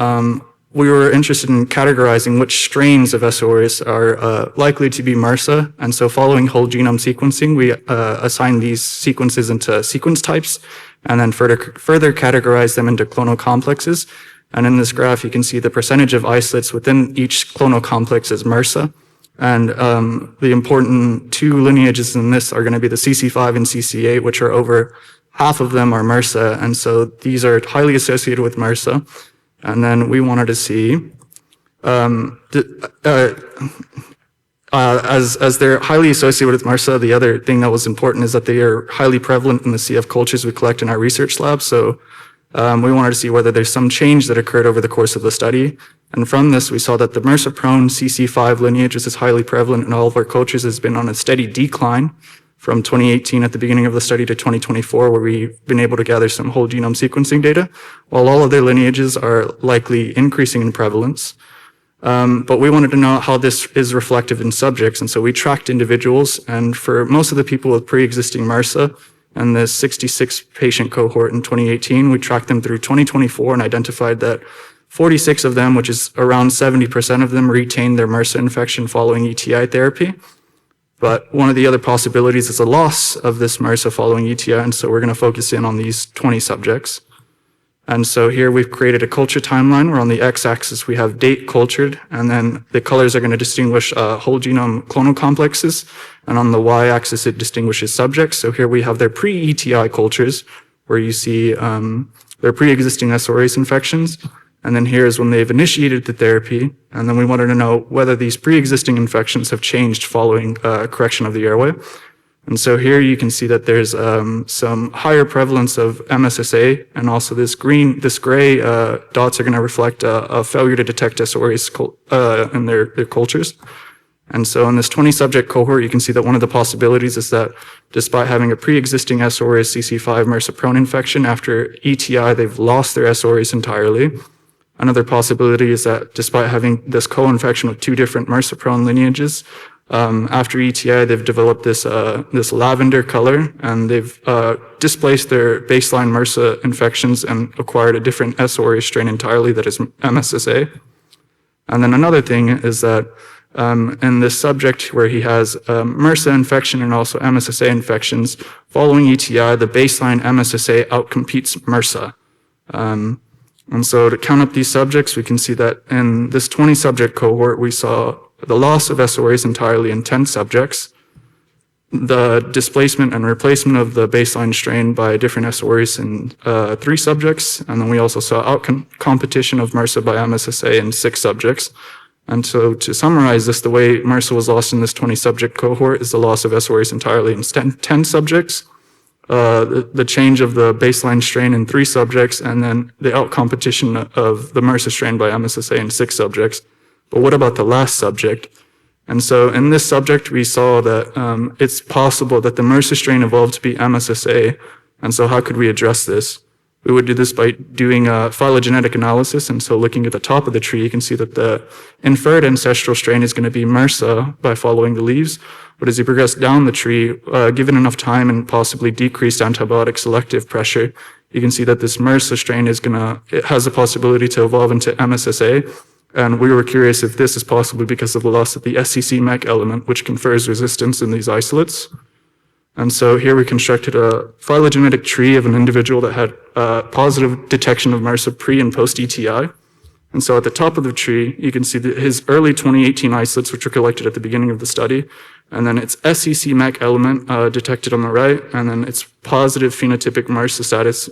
we were interested in categorizing which strains of S. aureus are likely to be MRSA. And so following whole genome sequencing, we assigned these sequences into sequence types and then further categorize them into clonal complexes. And in this graph, you can see the percentage of isolates within each clonal complex is MRSA. And the important two lineages in this are going to be the CC5 and CC8, which are over half of them are MRSA, and so these are highly associated with MRSA. And then we wanted to see, as they're highly associated with MRSA, the other thing that was important is that they are highly prevalent in the CF cultures we collect in our research lab. So we wanted to see whether there's some change that occurred over the course of the study. And from this, we saw that the MRSA-prone CC5 lineage, which is highly prevalent in all of our cultures, has been on a steady decline from 2018 at the beginning of the study to 2024, where we've been able to gather some whole genome sequencing data, while all of their lineages are likely increasing in prevalence. But we wanted to know how this is reflective in subjects, and so we tracked individuals, and for most of the people with pre-existing MRSA and the 66 patient cohort in 2018, we tracked them through 2024 and identified that 46 of them, which is around 70% of them, retained their MRSA infection following ETI therapy. But one of the other possibilities is a loss of this MRSA following ETI, and so we're going to focus in on these 20 subjects. And so here we've created a culture timeline where on the x-axis we have date cultured, and then the colors are going to distinguish whole genome clonal complexes, and on the y-axis it distinguishes subjects. So here we have their pre-ETI cultures, where you see their pre-existing S. aureus infections. And then here is when they've initiated the therapy. And then we wanted to know whether these pre-existing infections have changed following correction of the airway. And so here you can see that there's some higher prevalence of MSSA, and also this gray dots are going to reflect a failure to detect S. aureus in their cultures. And so in this 20 subject cohort, you can see that one of the possibilities is that despite having a pre-existing S. aureus CC5 MRSA-prone infection, after ETI, they've lost their S. aureus entirely. Another possibility is that despite having this co-infection with two different MRSA-prone lineages, after ETI, they've developed this lavender color, and they've displaced their baseline MRSA infections and acquired a different S. aureus strain entirely that is MSSA. And then another thing is that in this subject where he has MRSA infection and also MSSA infections, following ETI, the baseline MSSA outcompetes MRSA. And so to count up these subjects, we can see that in this 20 subject cohort, we saw the loss of S ories entirely in 10 subjects, the displacement and replacement of the baseline strain by different S ories in 3 subjects, and then we also saw competition of MRSA by MSSA in 6 subjects. And so to summarize this, the way MRSA was lost in this 20 subject cohort is the loss of S ories entirely in 10 subjects, the change of the baseline strain in 3 subjects, and then the out-competition of the MRSA strain by MSSA in 6 subjects. But what about the last subject? And so in this subject, we saw that it's possible that the MRSA strain evolved to be MSSA. And so how could we address this? We would do this by doing a phylogenetic analysis. And so looking at the top of the tree, you can see that the inferred ancestral strain is going to be MRSA by following the leaves. But as you progress down the tree, given enough time and possibly decreased antibiotic selective pressure, you can see that this MRSA strain it has the possibility to evolve into MSSA. And we were curious if this is possibly because of the loss of the SCC-MEC element, which confers resistance in these isolates. And so here we constructed a phylogenetic tree of an individual that had positive detection of MRSA pre and post ETI. And so at the top of the tree, you can see his early 2018 isolates, which were collected at the beginning of the study, and then its SCC-MEC element detected on the right, and then its positive phenotypic MRSA status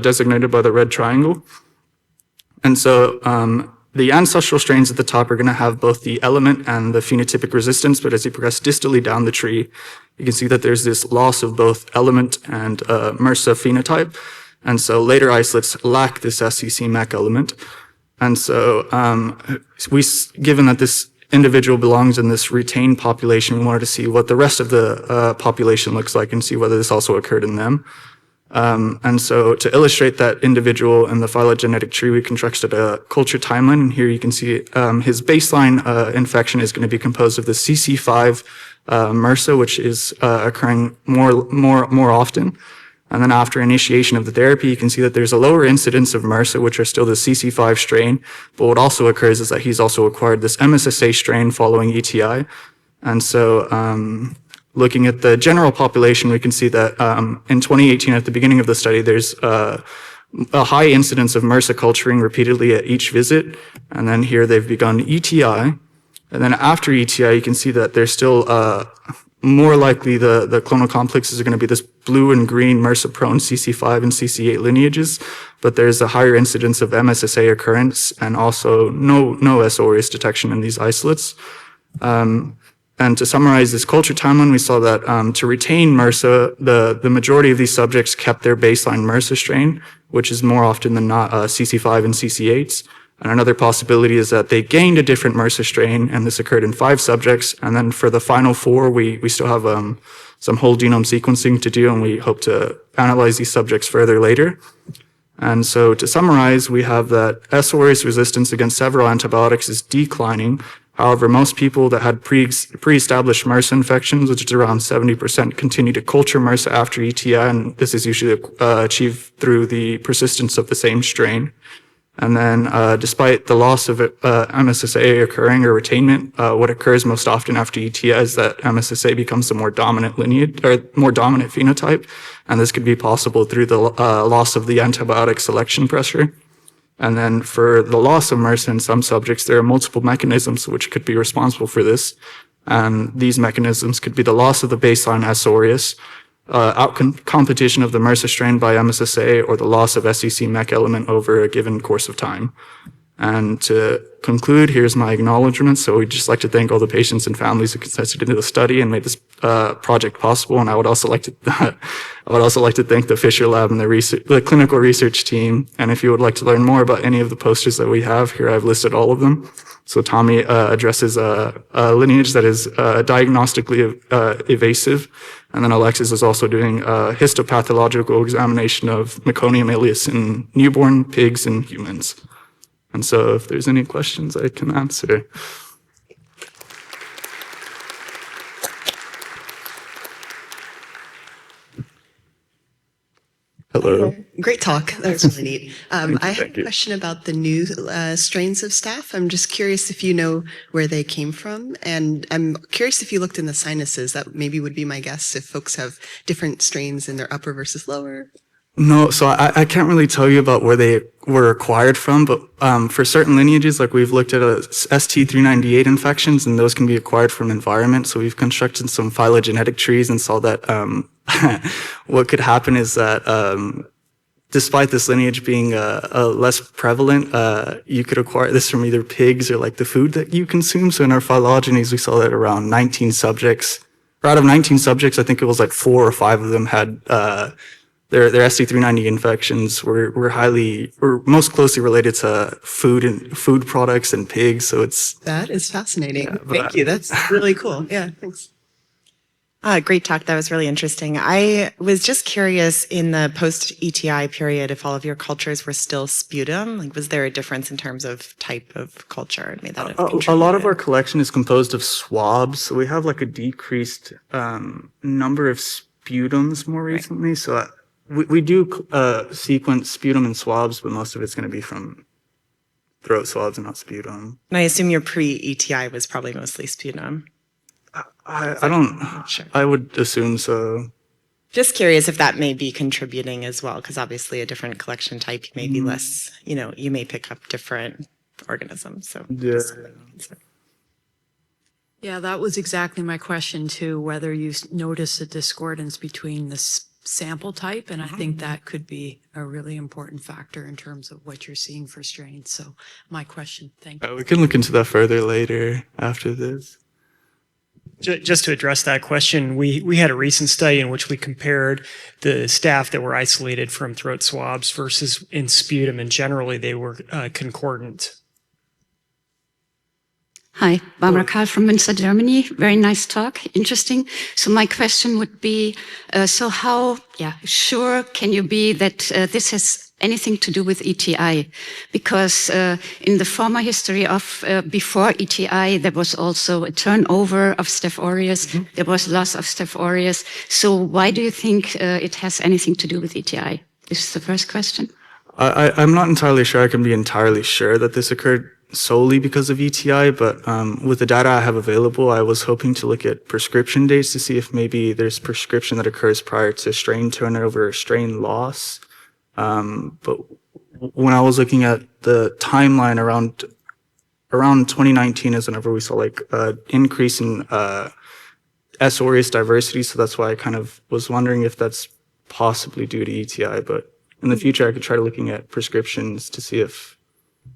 designated by the red triangle. And so the ancestral strains at the top are going to have both the element and the phenotypic resistance, but as you progress distally down the tree, you can see that there's this loss of both element and MRSA phenotype. And so later isolates lack this SCC-MEC element. And so given that this individual belongs in this retained population, we wanted to see what the rest of the population looks like and see whether this also occurred in them. And so to illustrate that individual in the phylogenetic tree, we constructed a culture timeline. And here you can see his baseline infection is going to be composed of the CC5 MRSA, which is occurring more often. And then after initiation of the therapy, you can see that there's a lower incidence of MRSA, which are still the CC5 strain. But what also occurs is that he's also acquired this MSSA strain following ETI. And so looking at the general population, we can see that in 2018, at the beginning of the study, there's a high incidence of MRSA culturing repeatedly at each visit. And then here they've begun ETI. And then after ETI, you can see that there's still more likely the clonal complexes are going to be this blue and green MRSA-prone CC5 and CC8 lineages, but there's a higher incidence of MSSA occurrence and also no S. aureus detection in these isolates. And to summarize this culture timeline, we saw that to retain MRSA, the majority of these subjects kept their baseline MRSA strain, which is more often than not CC5 and CC8s. And another possibility is that they gained a different MRSA strain, and this occurred in 5 subjects. And then for the final 4, we still have some whole genome sequencing to do, and we hope to analyze these subjects further later. And so to summarize, we have that S. aureus resistance against several antibiotics is declining. However, most people that had pre-established MRSA infections, which is around 70%, continue to culture MRSA after ETI, and this is usually achieved through the persistence of the same strain. And then, despite the loss of MSSA occurring or retainment, what occurs most often after ETI is that MSSA becomes a more dominant lineage or more dominant phenotype, and this could be possible through the loss of the antibiotic selection pressure. And then for the loss of MRSA in some subjects, there are multiple mechanisms which could be responsible for this. And these mechanisms could be the loss of the baseline S. aureus, competition of the MRSA strain by MSSA, or the loss of SCC-MEC element over a given course of time. And to conclude, here's my acknowledgement. So we'd just like to thank all the patients and families who consented into the study and made this project possible. And I would also like to thank the Fisher Lab and the clinical research team. And if you would like to learn more about any of the posters that we have here, I've listed all of them. So Tommy addresses a lineage that is diagnostically evasive. And then Alexis is also doing a histopathological examination of Meconium ileus in newborn pigs and humans. And so if there's any questions, I can answer. Hello. Great talk. That was really neat. I have a question about the new strains of staph. I'm just curious if you know where they came from. And I'm curious if you looked in the sinuses. That maybe would be my guess if folks have different strains in their upper versus lower. No, so I can't really tell you about where they were acquired from, but for certain lineages, like we've looked at ST398 infections, and those can be acquired from environment. So we've constructed some phylogenetic trees and saw that what could happen is that despite this lineage being less prevalent, you could acquire this from either pigs or like the food that you consume. So in our phylogenies, we saw that around 19 subjects, or out of 19 subjects, I think it was like 4 or 5 of them had their ST390 infections were most closely related to food products and pigs. So that is fascinating. Thank you. That's really cool. Yeah, thanks. Great talk. That was really interesting. I was just curious in the post-ETI period if all of your cultures were still sputum. Like, was there a difference in terms of type of culture? May that have a lot of our collection is composed of swabs. So we have like a decreased number of sputums more recently. Right. So we do sequence sputum and swabs, but most of it's going to be from throat swabs and not sputum. And I assume your pre-ETI was probably mostly sputum. I would assume so. Just curious if that may be contributing as well, because obviously a different collection type may be less, you may pick up different organisms. So yeah. Yeah, that was exactly my question too, whether you notice a discordance between the sample type, and I think that could be a really important factor in terms of what you're seeing for strains. So my question, thank you. We can look into that further later after this. Just to address that question, we had a recent study in which we compared the staph that were isolated from throat swabs versus in sputum, and generally they were concordant. Hi, Barbara Karl from Münster, Germany. Very nice talk, interesting. So my question would be, so how sure can you be that this has anything to do with ETI? Because in the former history of before ETI, there was also a turnover of Staph aureus, there was loss of Staph aureus. So why do you think it has anything to do with ETI? This is the first question. I'm not entirely sure. I can be entirely sure that this occurred solely because of ETI, but with the data I have available, I was hoping to look at prescription dates to see if maybe there's prescription that occurs prior to strain turnover or strain loss. But when I was looking at the timeline around 2019 is whenever we saw like increase in S. aureus diversity, so that's why I kind of was wondering if that's possibly due to ETI, but in the future I could try looking at prescriptions to see if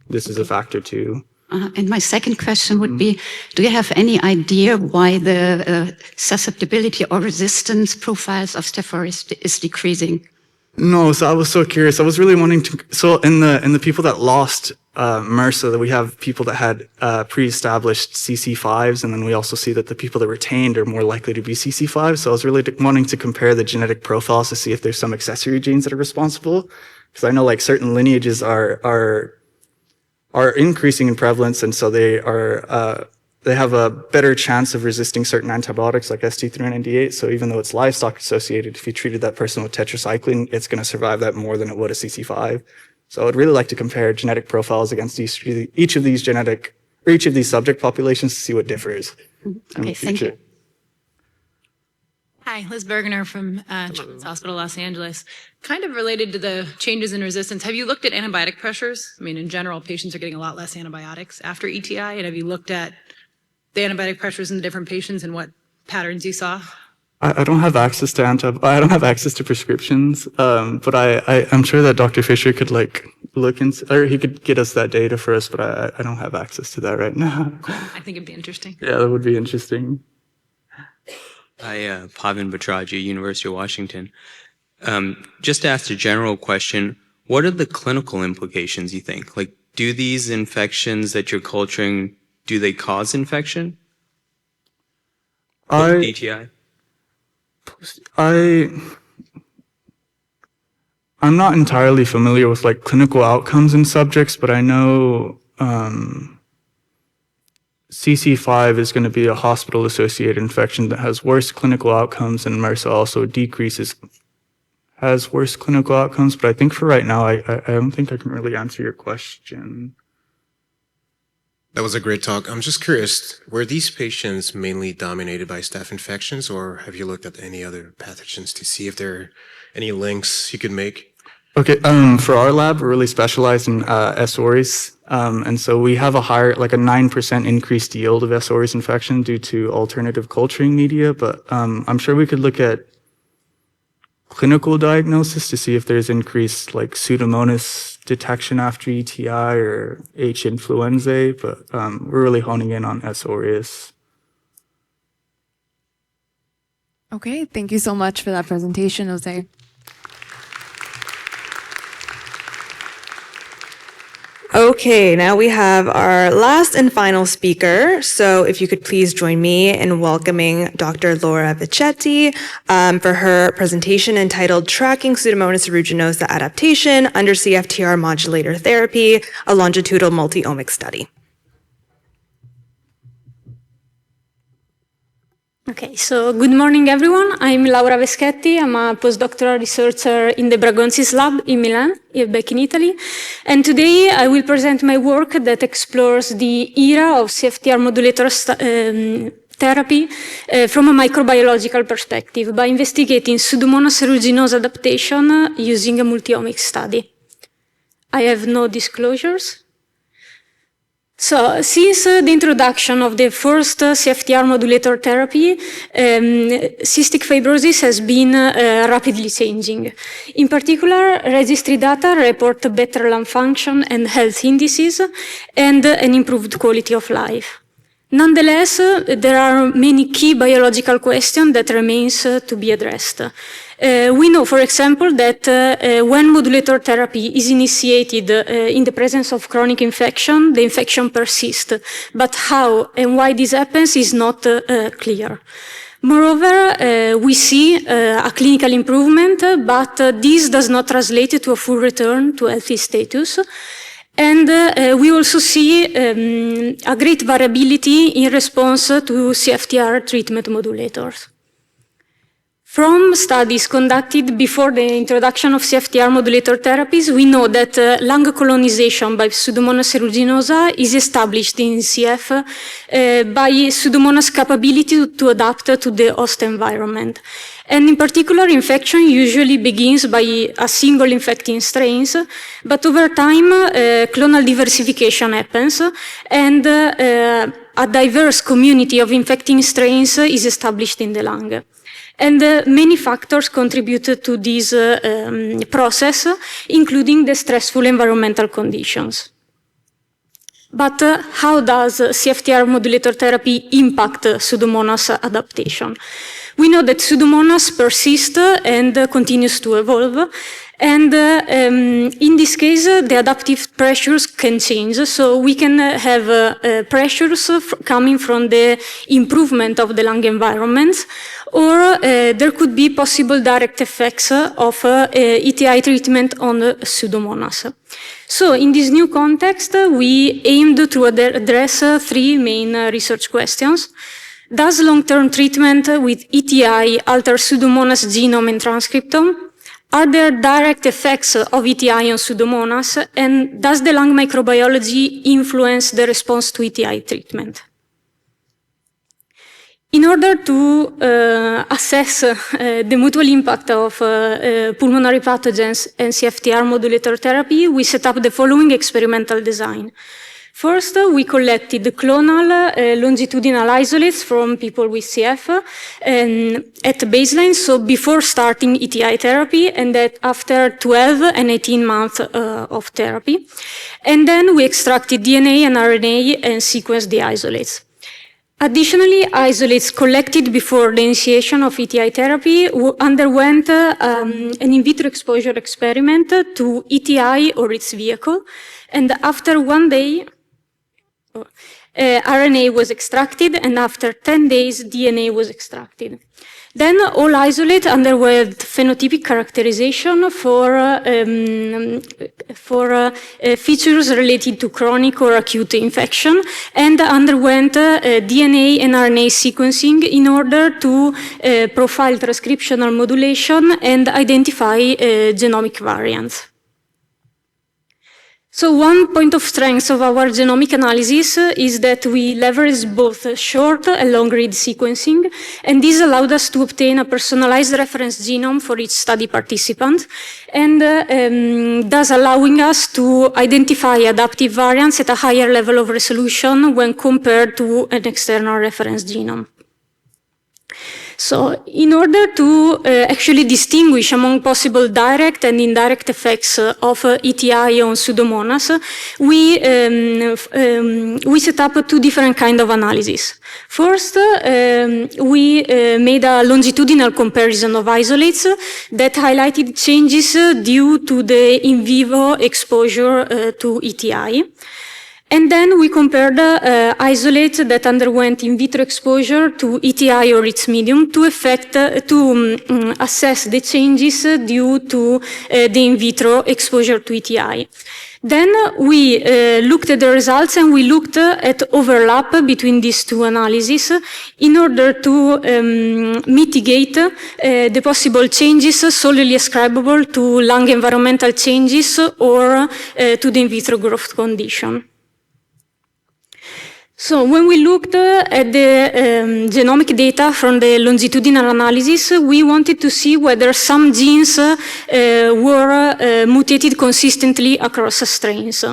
this is a factor too. And my second question would be, do you have any idea why the susceptibility or resistance profiles of Staph aureus is decreasing? No, so I was so curious. I was really wanting to. So in the people that lost MRSA, that we have people that had pre-established CC5s, and then we also see that the people that retained are more likely to be CC5s. So I was really wanting to compare the genetic profiles to see if there's some accessory genes that are responsible, because I know like certain lineages are increasing in prevalence, and so they have a better chance of resisting certain antibiotics like ST398. So even though it's livestock associated, if you treated that person with tetracycline, it's going to survive that more than it would a CC5. So I'd really like to compare genetic profiles against each of these subject populations to see what differs. Okay, thank you. Hi, Liz Bergener from Children's Hospital, Los Angeles. Kind of related to the changes in resistance, have you looked at antibiotic pressures? I mean, in general, patients are getting a lot less antibiotics after ETI, and have you looked at the antibiotic pressures in the different patients and what patterns you saw? I don't have access to I don't have access to prescriptions, but I'm sure that Dr. Fisher could like look into, or he could get us that data for us, but I don't have access to that right now. I think it'd be interesting. Yeah, that would be interesting. Hi, Pavan Bhattacharjee, University of Washington. Just to ask a general question, what are the clinical implications, you think? Like, do these infections that you're culturing, do they cause infection? DTI? I'm not entirely familiar with like clinical outcomes in subjects, but I know CC5 is going to be a hospital-associated infection that has worse clinical outcomes, and MRSA also has worse clinical outcomes. But I think for right now, I don't think I can really answer your question. That was a great talk. I'm just curious, were these patients mainly dominated by staph infections, or have you looked at any other pathogens to see if there are any links you could make? Okay, for our lab, we're really specialized in S. aureus, and so we have a higher, like a 9% increased yield of S. aureus infection due to alternative culturing media, but I'm sure we could look at clinical diagnosis to see if there's increased like Pseudomonas detection after ETI or H. influenzae, but we're really honing in on S. aureus. Okay, thank you so much for that presentation, Jose. Okay, now we have our last and final speaker. So if you could please join me in welcoming Dr. Laura Vicchetti for her presentation entitled Tracking Pseudomonas aeruginosa Adaptation Under CFTR Modulator Therapy, a Longitudinal Multi-Omic Study. Okay, so good morning, everyone. I'm Laura Veschetti. I'm a postdoctoral researcher in the Bragonsis lab in Milan, back in Italy. And today I will present my work that explores the era of CFTR modulator therapy from a microbiological perspective by investigating Pseudomonas aeruginosa adaptation using a multi-omics study. I have no disclosures. So, since the introduction of the first CFTR modulator therapy, cystic fibrosis has been rapidly changing. In particular, registry data report better lung function and health indices and an improved quality of life. Nonetheless, there are many key biological questions that remains to be addressed. We know, for example, that when modulator therapy is initiated in the presence of chronic infection, the infection persists. But how and why this happens is not clear. Moreover, we see a clinical improvement, but this does not translate to a full return to healthy status. And we also see a great variability in response to CFTR treatment modulators. From studies conducted before the introduction of CFTR modulator therapies, we know that lung colonization by Pseudomonas aeruginosa is established in CF by Pseudomonas' capability to adapt to the host environment. And in particular, infection usually begins by a single infecting strains, but over time, clonal diversification happens, and a diverse community of infecting strains is established in the lung. And many factors contribute to this process, including the stressful environmental conditions. But how does CFTR modulator therapy impact Pseudomonas adaptation? We know that Pseudomonas persist and continues to evolve. And in this case, the adaptive pressures can change. So we can have pressures coming from the improvement of the lung environments, or there could be possible direct effects of ETI treatment on the Pseudomonas. So in this new context, we aimed to address three main research questions. Does long-term treatment with ETI alter Pseudomonas genome and transcriptome? Are there direct effects of ETI on Pseudomonas? And does the lung microbiology influence the response to ETI treatment? In order to assess the mutual impact of pulmonary pathogens and CFTR modulator therapy, we set up the following experimental design. First, we collected clonal longitudinal isolates from people with CF at baseline, so before starting ETI therapy, and that after 12 and 18 months of therapy. And then we extracted DNA and RNA and sequenced the isolates. Additionally, isolates collected before the initiation of ETI therapy underwent an in vitro exposure experiment to ETI or its vehicle, and after 1 day, RNA was extracted, and after 10 days, DNA was extracted. Then all isolates underwent phenotypic characterization for features related to chronic or acute infection, and underwent DNA and RNA sequencing in order to profile transcriptional modulation and identify genomic variants. So one point of strength of our genomic analysis is that we leverage both short and long-read sequencing, and this allowed us to obtain a personalized reference genome for each study participant, and thus allowing us to identify adaptive variants at a higher level of resolution when compared to an external reference genome. So in order to actually distinguish among possible direct and indirect effects of ETI on Pseudomonas, we set up two different kinds of analyses. First, we made a longitudinal comparison of isolates that highlighted changes due to the in vivo exposure to ETI. And then we compared isolates that underwent in vitro exposure to ETI or its medium to assess the changes due to the in vitro exposure to ETI. Then we looked at the results and we looked at overlap between these two analyses in order to mitigate the possible changes solely ascribable to lung environmental changes or to the in vitro growth condition. So when we looked at the genomic data from the longitudinal analysis, we wanted to see whether some genes were mutated consistently across strains.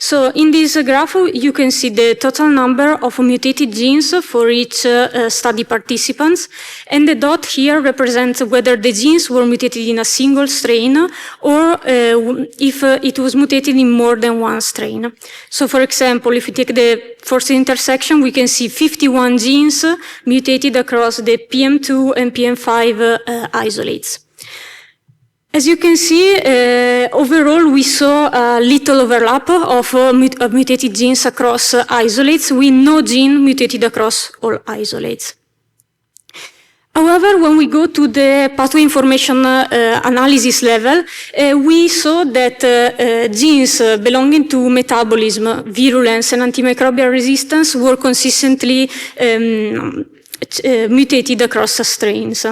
So in this graph, you can see the total number of mutated genes for each study participants, and the dot here represents whether the genes were mutated in a single strain or if it was mutated in more than one strain. So for example, if you take the first intersection, we can see 51 genes mutated across the PM2 and PM5 isolates. As you can see, overall we saw a little overlap of mutated genes across isolates, with no gene mutated across all isolates. However, when we go to the pathway information analysis level, we saw that genes belonging to metabolism, virulence, and antimicrobial resistance were consistently mutated across strains.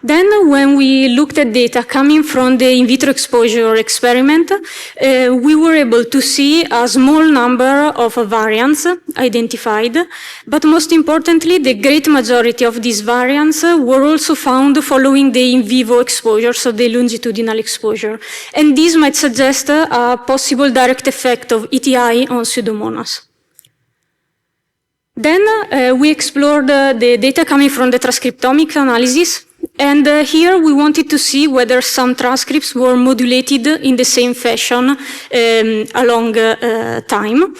Then, when we looked at data coming from the in vitro exposure experiment, we were able to see a small number of variants identified, but most importantly, the great majority of these variants were also found following the in vivo exposure, so the longitudinal exposure. And this might suggest a possible direct effect of ETI on Pseudomonas. Then we explored the data coming from the transcriptomic analysis. And here we wanted to see whether some transcripts were modulated in the same fashion along time.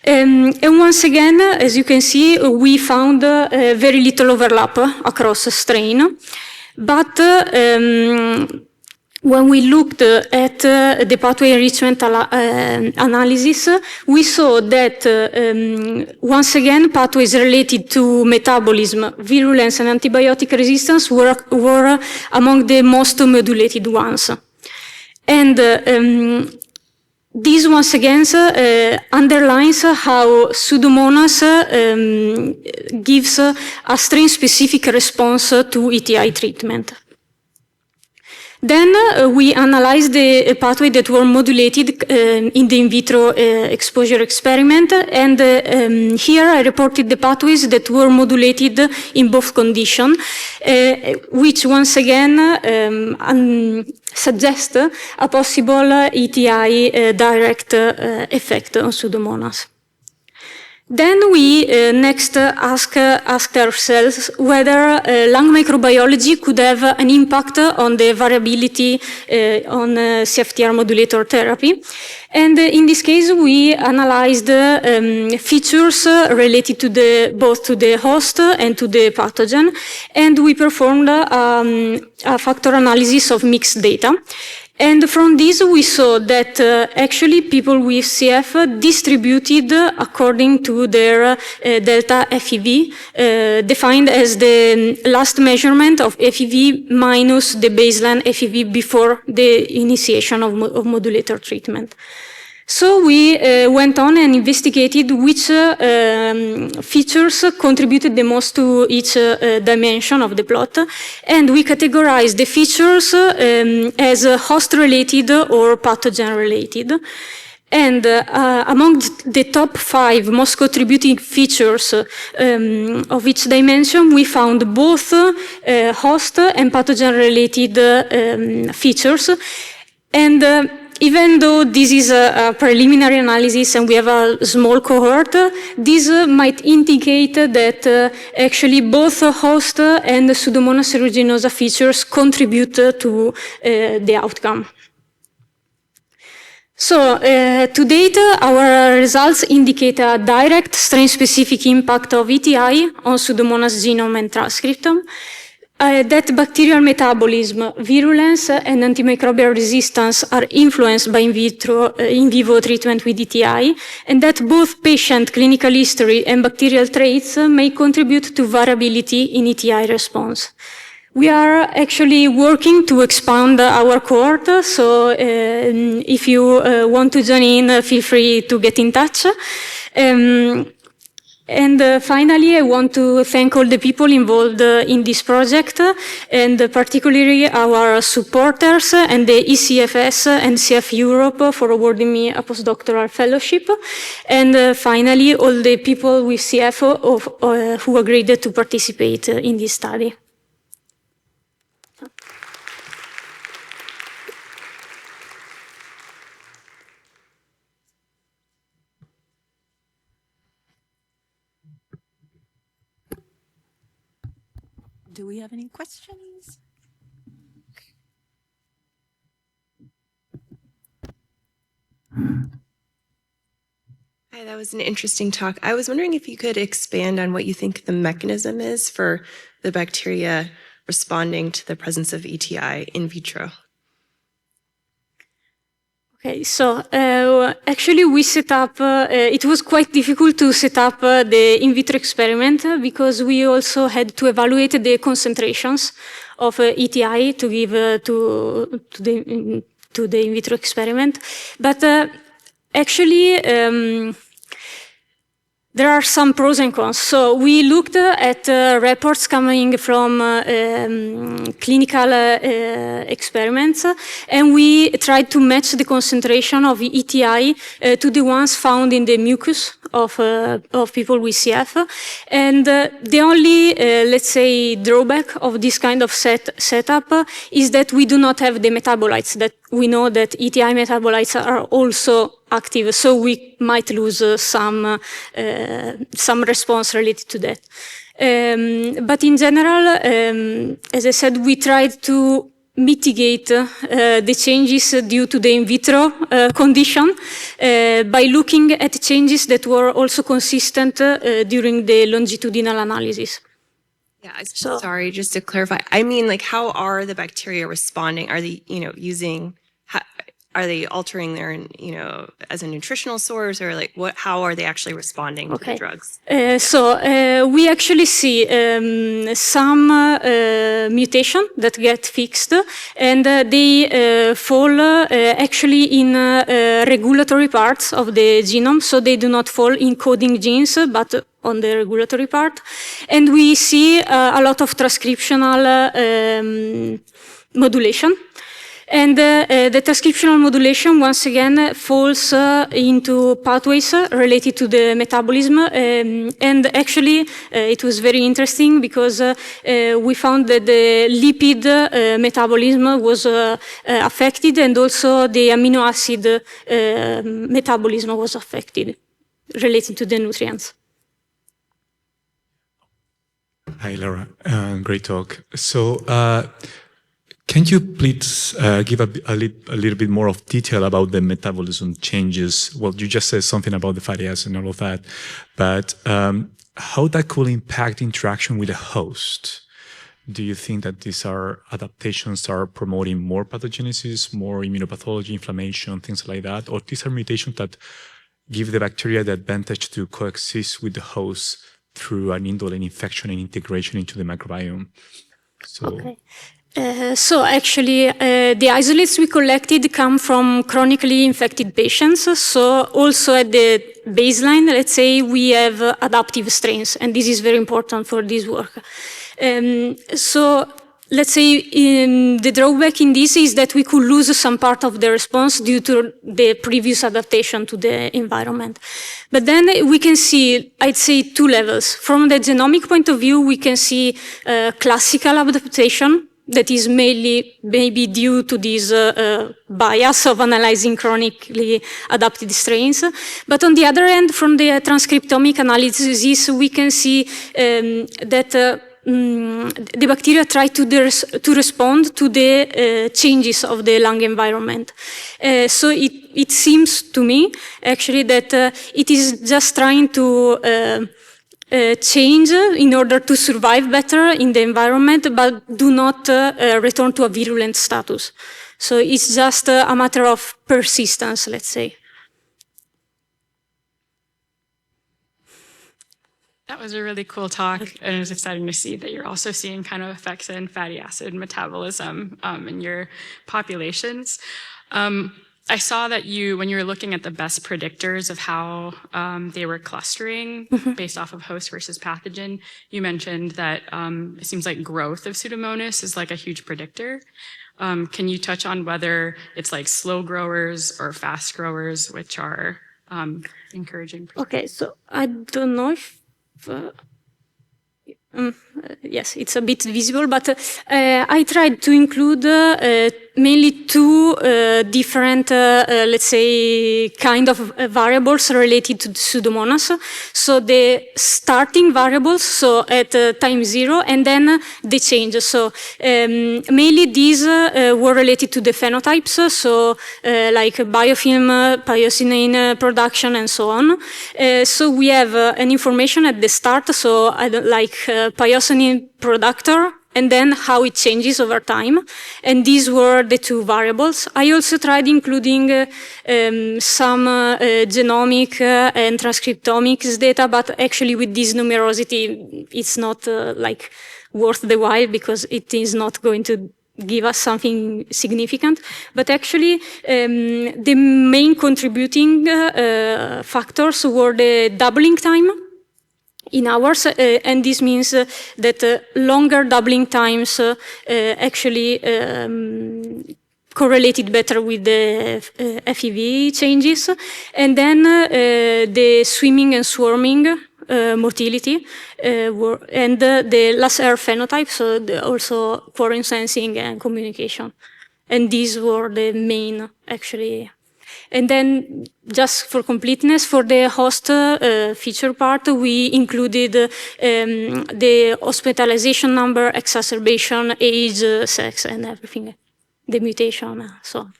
And once again, as you can see, we found very little overlap across a strain. But when we looked at the pathway enrichment analysis, we saw that, once again, pathways related to metabolism, virulence, and antibiotic resistance were among the most modulated ones. And this, once again, underlines how Pseudomonas gives a strain-specific response to ETI treatment. Then we analyzed the pathway that were modulated in the in vitro exposure experiment, and here I reported the pathways that were modulated in both conditions, which once again suggest a possible ETI direct effect on Pseudomonas. Then we next asked ourselves whether lung microbiology could have an impact on the variability on CFTR modulator therapy. And in this case, we analyzed features related to both to the host and to the pathogen, and we performed a factor analysis of mixed data. And from this, we saw that actually people with CF distributed according to their delta FEV, defined as the last measurement of FEV minus the baseline FEV before the initiation of modulator treatment. So we went on and investigated which features contributed the most to each dimension of the plot, and we categorized the features as host-related or pathogen-related. And among the top 5 most contributing features of each dimension, we found both host and pathogen-related features. And even though this is a preliminary analysis and we have a small cohort, this might indicate that actually both host and Pseudomonas aeruginosa features contribute to the outcome. So, to date, our results indicate a direct strain-specific impact of ETI on Pseudomonas genome and transcriptome, that bacterial metabolism, virulence, and antimicrobial resistance are influenced by in vivo treatment with ETI, and that both patient clinical history and bacterial traits may contribute to variability in ETI response. We are actually working to expand our cohort, so if you want to join in, feel free to get in touch. And finally, I want to thank all the people involved in this project, and particularly our supporters and the ECFS and CF Europe for awarding me a postdoctoral fellowship. And finally, all the people with CF who agreed to participate in this study. Do we have any questions? Hi, that was an interesting talk. I was wondering if you could expand on what you think the mechanism is for the bacteria responding to the presence of ETI in vitro. Okay, so actually we set up, it was quite difficult to set up the in vitro experiment because we also had to evaluate the concentrations of ETI to give to the in vitro experiment. But actually, there are some pros and cons. So we looked at reports coming from clinical experiments, and we tried to match the concentration of ETI to the ones found in the mucus of people with CF. And the only, let's say, drawback of this kind of setup is that we do not have the metabolites. That we know that ETI metabolites are also active, so we might lose some response related to that. But in general, as I said, we tried to mitigate the changes due to the in vitro condition by looking at changes that were also consistent during the longitudinal analysis. Yeah, sorry, just to clarify, I mean, like, how are the bacteria responding? Are they, are they altering their, as a nutritional source, or like how are they actually responding to the drugs? So we actually see some mutation that get fixed, and they fall actually in regulatory parts of the genome. So they do not fall in coding genes, but on the regulatory part. And we see a lot of transcriptional modulation. And the transcriptional modulation, once again, falls into pathways related to the metabolism. And actually, it was very interesting because we found that the lipid metabolism was affected, and also the amino acid metabolism was affected related to the nutrients. Hi, Laura. Great talk. So, can you please give a little bit more of detail about the metabolism changes? Well, you just said something about the fatty acid and all of that, but how that could impact interaction with the host? Do you think that these are adaptations are promoting more pathogenesis, more immunopathology, inflammation, things like that? Or these are mutations that give the bacteria the advantage to coexist with the host through an indolent infection and integration into the microbiome? So. Okay. So actually, the isolates we collected come from chronically infected patients. So also at the baseline, let's say, we have adaptive strains, and this is very important for this work. So let's say the drawback in this is that we could lose some part of the response due to the previous adaptation to the environment. But then we can see, I'd say, two levels. From the genomic point of view, we can see classical adaptation that is mainly maybe due to this bias of analyzing chronically adapted strains. But on the other hand, from the transcriptomic analysis, we can see that the bacteria try to respond to the changes of the lung environment. So it seems to me, actually, that it is just trying to change in order to survive better in the environment, but do not return to a virulent status. So it's just a matter of persistence, let's say. That was a really cool talk, and it was exciting to see that you're also seeing kind of effects in fatty acid metabolism in your populations. I saw that when you were looking at the best predictors of how they were clustering based off of host versus pathogen, you mentioned that it seems like growth of Pseudomonas is like a huge predictor. Can you touch on whether it's like slow growers or fast growers, which are encouraging? Okay, so I don't know if yes, it's a bit visible, but I tried to include mainly two different, let's say, kind of variables related to Pseudomonas. So the starting variables, so at time 0, and then the change. So mainly these were related to the phenotypes, so like biofilm, pyosinine production, and so on. So we have an information at the start, so like pyosinine producer, and then how it changes over time. And these were the two variables. I also tried including some genomic and transcriptomics data, but actually with this numerosity, it's not like worth the while because it is not going to give us something significant. But actually, the main contributing factors were the doubling time in hours, and this means that longer doubling times actually correlated better with the FEV changes. And then the swimming and swarming motility and the last air phenotype, so also quarren sensing and communication. And these were the main, actually. And then, just for completeness, for the host feature part, we included the hospitalization number, exacerbation, age, sex, and everything, the mutation, so on.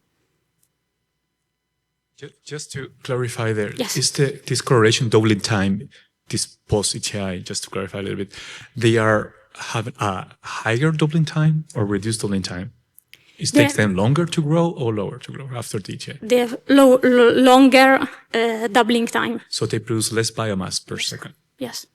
Just to clarify there, yes. Is this correlation doubling time, this post-ETI, just to clarify a little bit, they have a higher doubling time or reduced doubling time? It takes them longer to grow or lower to grow after DHA? They have longer doubling time. So they produce less biomass per second? Yes.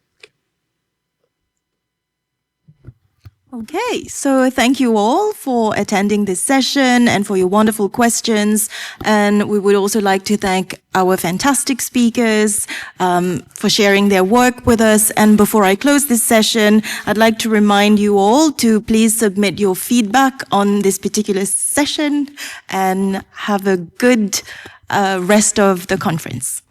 Okay, so thank you all for attending this session and for your wonderful questions. And we would also like to thank our fantastic speakers for sharing their work with us. And before I close this session, I'd like to remind you all to please submit your feedback on this particular session and have a good rest of the conference.